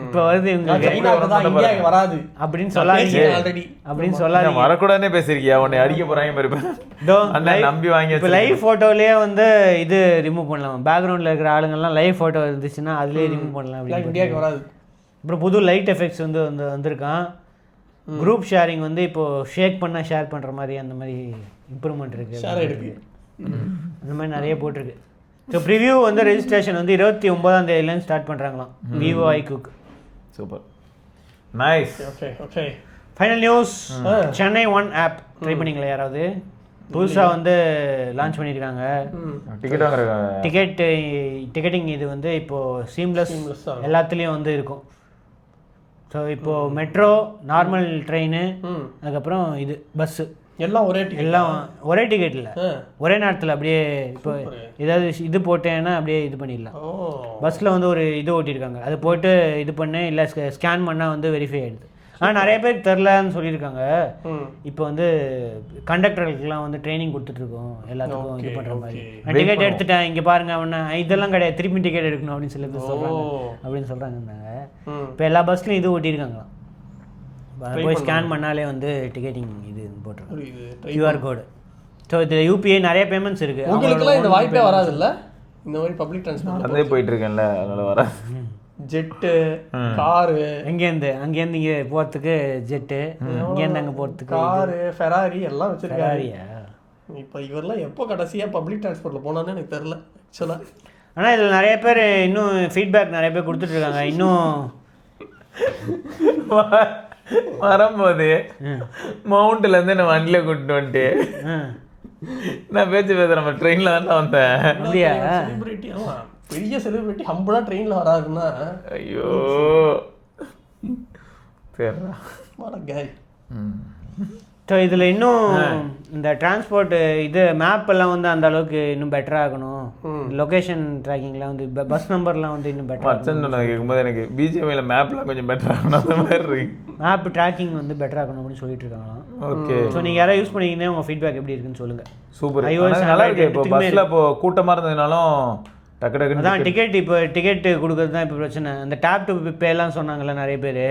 இப்போ வருது. இவங்க இந்தியாவுக்கு வராது அப்படின்னு சொல்லாதீங்க, ஆல்ரெடி அப்படின்னு சொல்லாதீங்க. வரக்கூடாதுன்னே பேசிருக்கியா? உன்னை அடிக்க போறாங்க பாரு. நம்பி வாங்கி இப்போ லைவ் ஃபோட்டோலேயே வந்து இது ரிமூவ் பண்ணலாம், பேக்ரவுண்டில் இருக்கிற ஆளுங்கள்லாம் லைவ் ஃபோட்டோ இருந்துச்சுன்னா அதுலேயே ரிமூவ் பண்ணலாம். அப்படி இந்தியாவுக்கு வராது. அப்புறம் புது லைட் எஃபெக்ட்ஸ் வந்து வந்திருக்கான். குரூப் ஷேரிங் வந்து இப்போது ஷேக் பண்ணால் ஷேர் பண்ணுற மாதிரி அந்த மாதிரி இம்ப்ரூவ்மெண்ட் இருக்குது. அந்த மாதிரி நிறைய போட்டிருக்கு. ஸோ ப்ரிவ்யூ வந்து ரெஜிஸ்ட்ரேஷன் வந்து 29ஆம் தேதியிலேருந்து ஸ்டார்ட் பண்ணுறாங்களாம் விவோ ஐக்யூக்கு. Super nice. Okay okay. Final news, Chennai one app try பண்ணிங்களா யாராவது? புதுசாக வந்து லான்ச் பண்ணியிருக்காங்க. டிக்கெட்டிங் இது வந்து இப்போது சீம்லெஸ் எல்லாத்துலேயும் வந்து இருக்கும். ஸோ இப்போது மெட்ரோ, நார்மல் ட்ரெயின், அதுக்கப்புறம் இது பஸ்ஸு எல்லாம் ஒரே டிக்கெட் இல்லை, ஒரே நேரத்தில் அப்படியே. இப்போ ஏதாவது இது போட்டேன்னா அப்படியே இது பண்ணிடலாம். பஸ்ஸில் வந்து ஒரு இது ஓட்டியிருக்காங்க, அது போட்டு இது பண்ணு, இல்லை ஸ்கேன் பண்ணால் வந்து வெரிஃபை ஆகிடுது. ஆனால் நிறைய பேருக்கு தெரிலன்னு சொல்லியிருக்காங்க. இப்போ வந்து கண்டக்டர்களுக்கெல்லாம் வந்து ட்ரைனிங் கொடுத்துட்ருக்கோம், எல்லாத்துக்கும் இது பண்ணுற மாதிரி. நான் டிக்கெட் எடுத்துட்டேன், இங்கே பாருங்க அவனை, இதெல்லாம் கிடையாது, திருப்பி டிக்கெட் எடுக்கணும் அப்படின்னு சில பேர் சொல்கிறாங்க அப்படின்னு சொல்கிறாங்க. இப்போ எல்லா பஸ்லையும் இது ஓட்டியிருக்காங்களாம், போய் ஸ்கேன் பண்ணாலே வந்து டிக்கெட்டிங் இது போட்டுருக்காங்க, QR கோடு. ஸோ இதில் UPI நிறைய பேமெண்ட்ஸ் இருக்குது. உங்களுக்குலாம் இந்த வாய்ப்பே வராது இல்லை, இந்த மாதிரி பப்ளிக் டிரான்ஸ்போர்ட் அதே போயிட்டு இருக்கேன்ல, அதனால வராது. ஜெட்டு, காரு, அங்கேருந்து இங்கே போகிறதுக்கு ஜெட்டு, இங்கேருந்து அங்கே போகிறதுக்கு காரு, ஃபெராரி எல்லாம் வச்சிருக்காரு. இப்போ இவரெல்லாம் எப்போ கடைசியாக பப்ளிக் டிரான்ஸ்போர்ட்டில் போனான்னு எனக்கு தெரில ஆக்சுவலாக. ஆனால் இதில் நிறைய பேர் இன்னும் ஃபீட்பேக் நிறைய பேர் கொடுத்துட்ருக்காங்க. இன்னும் வரும்போது மவுண்ட்லேருந்து நான் வண்டியில் கூப்பிட்டு வந்துட்டு நான் பேசுகிறேன், நம்ம ட்ரெயினில் தான் வந்தேன். அப்படியா? செலிபிரிட்டி, பெரிய செலிபிரிட்டி ஹம்புளா ட்ரெயினில் வராதுன்னா ஐயோ சரிடா. What a guy. ஸோ இதில் இன்னும் இந்த டிரான்ஸ்போர்ட் இது மேப் எல்லாம் வந்து அந்த அளவுக்கு இன்னும் பெட்டராக ஆகணும். லொக்கேஷன் ட்ராக்கிங்லாம் வந்து பஸ் நம்பர்லாம் வந்து இன்னும் பெட்டராக கேட்கும்போது எனக்கு பிஜிஎம்ஐல மேப்லாம் கொஞ்சம் பெட்டர் ஆகணும் அந்த மாதிரி இருக்கு. மேப் ட்ராக்கிங் வந்து பெட்டர் ஆகணும் அப்படின்னு சொல்லிட்டு இருக்காங்களாம். ஓகே. ஸோ நீங்கள் யாராவது யூஸ் பண்ணிங்கன்னா உங்கள் ஃபீட்பேக் எப்படி இருக்குன்னு சொல்லுங்கள். சூப்பர். நல்லா இருக்கு. இப்போ பஸ்ஸில் இப்போ கூட்டமாக இருந்ததுனாலும் டக்கு டக்குன்னு அதான் டிக்கெட்டு கொடுக்குறது தான் இப்போ பிரச்சனை. அந்த டேப் டு பேலாம் சொன்னாங்கல்ல நிறைய பேர்,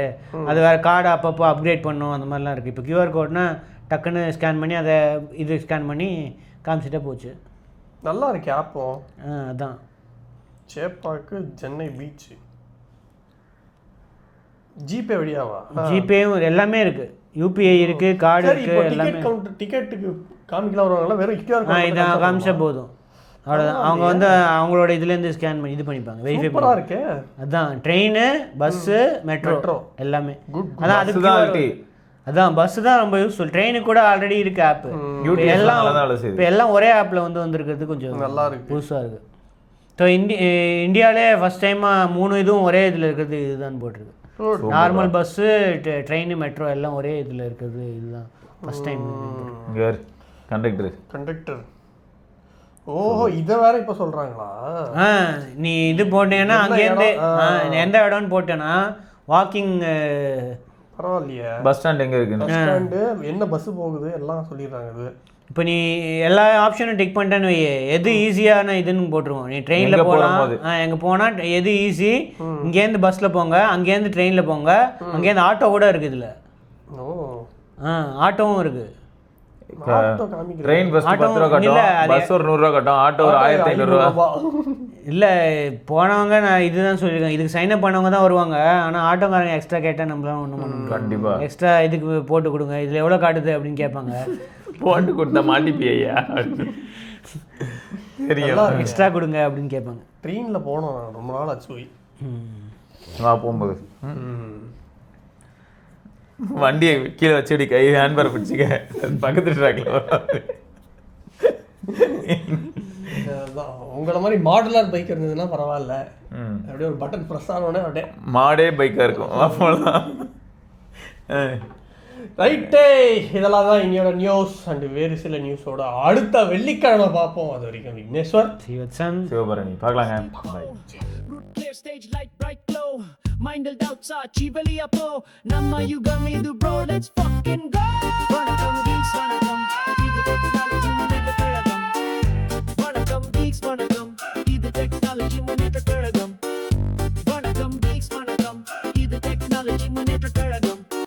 அது வேறு கார்டு அப்பப்போ அப்கிரேட் பண்ணும் அந்த மாதிரிலாம் இருக்குது. இப்போ QR கோட்னா டக்குன்னு ஸ்கேன் பண்ணி அதை இது ஸ்கேன் பண்ணி காமிச்சிட்டே போச்சு. நல்லா இருக்கு ஆப்பும். அதான் சேப்பாக்கு சென்னை பீச் ஜிபே வழியாவா? ஜிபேயும் எல்லாமே இருக்குது, யூபிஐ இருக்குது, கார்டு இருக்குது, எல்லாமே. டிக்கெட்டுக்கு காமிக்கலாம் வருவாங்களா? வெறும் QR கோட் இதான் காமிச்சா போதும், அவ்வளோதான். அவங்க வந்து அவங்களோட இதுலேருந்து ஸ்கேன் பண்ணி இது பண்ணிப்பாங்க, வெரிஃபை சூப்பராக இருக்கு. அதான் ட்ரெயின், பஸ்ஸு, மெட்ரோ எல்லாமே. அதான் அதுக்கு அதான் பஸ்ஸு தான் ரொம்ப யூஸ்ஃபுல். ட்ரெயினுக்கு கூட ஆல்ரெடி இருக்கு ஆப்பு. இப்போ எல்லாம் ஒரே ஆப்பில் வந்து வந்திருக்கிறது கொஞ்சம் நல்லா இருக்கு, புதுசாக இருக்குது. ஸோ இந்தியாவிலே ஃபஸ்ட் டைமாக 3 இதுவும் ஒரே இதில் இருக்கிறது இதுதான் போட்டிருக்கு. நார்மல் பஸ்ஸு, ட்ரெயின், மெட்ரோ எல்லாம் ஒரே இதில் இருக்கிறது இதுதான் ஃபஸ்ட் டைம். கண்டக்டர் ஓஹோ, இதை வேற இப்போ சொல்கிறாங்களா? நீ இது போட்டேன்னா அங்கேருந்து எந்த இடம்னு போட்டேன்னா வாக்கிங். பரவாயில்லையே. பஸ் ஸ்டாண்ட் எங்கே இருக்குது, பஸ் ஸ்டாண்டு என்ன பஸ்ஸு போகுது எல்லாம் சொல்லிடுறாங்க. இது இப்போ நீ எல்லா ஆப்ஷனும் டிக் பண்ணிட்டேன்னு வை, எது ஈஸியான இதுன்னு போட்டுருவோம். நீ ட்ரெயினில் போகலாம், எங்கே போனால் எது ஈஸி, இங்கேருந்து பஸ்ஸில் போங்க, அங்கேருந்து ட்ரெயினில் போங்க, அங்கேருந்து ஆட்டோ கூட இருக்குது இதில். ஆட்டோவும் இருக்குது. ட்ரெயின் பஸ் 10 ரூபா கட்டும், பஸ் ஒரு 100 ரூபா கட்டும், ஆட்டோ ஒரு 1500 ரூபா. இல்லை போனவங்க நான் இதுதான் சொல்லியிருக்கேன், இதுக்கு சைன் அப் பண்ணவங்க தான் வருவாங்க. ஆனால் ஆட்டோக்காரங்க எக்ஸ்ட்ரா கேட்டால் நம்மளாம் ஒன்றும் பண்ண முடியும். கண்டிப்பாக எக்ஸ்ட்ரா இதுக்கு போட்டு கொடுங்க, இதில் எவ்வளோ காட்டுது அப்படின்னு கேட்பாங்க. போட்டு கொடுத்தா மாட்டிப்பியா, தெரியும், எக்ஸ்ட்ரா கொடுங்க அப்படின்னு கேட்பாங்க. ட்ரெயினில் போனோம் ரொம்ப நாள் ஆச்சு போய். போகும்போது வண்டியை கீழே வச்சுடி கை ஹேண்ட்பேர் பிடிச்சிக்க, பக்கத்து ட்ராக்ல உங்களை மாதிரி மாடுலர் பைக் இருந்ததுன்னா பரவாயில்ல, அப்படியே ஒரு பட்டன் ப்ரெஸ் ஆனோடனே அப்படியே மாடே பைக்காக இருக்கும். அப்போலாம் ரைட்டே. இதெல்லாம் தான் இன்னையோட நியூஸ். அண்ட் வேறு சில நியூஸோட அடுத்த வெள்ளிக்கிழமை பார்ப்போம். அது வரைக்கும் விக்னேஸ்வர், சிவபரணி பார்க்கலாங்க. Mind the doubts are cheap, bro. Nama you got me do, bro. Let's fuck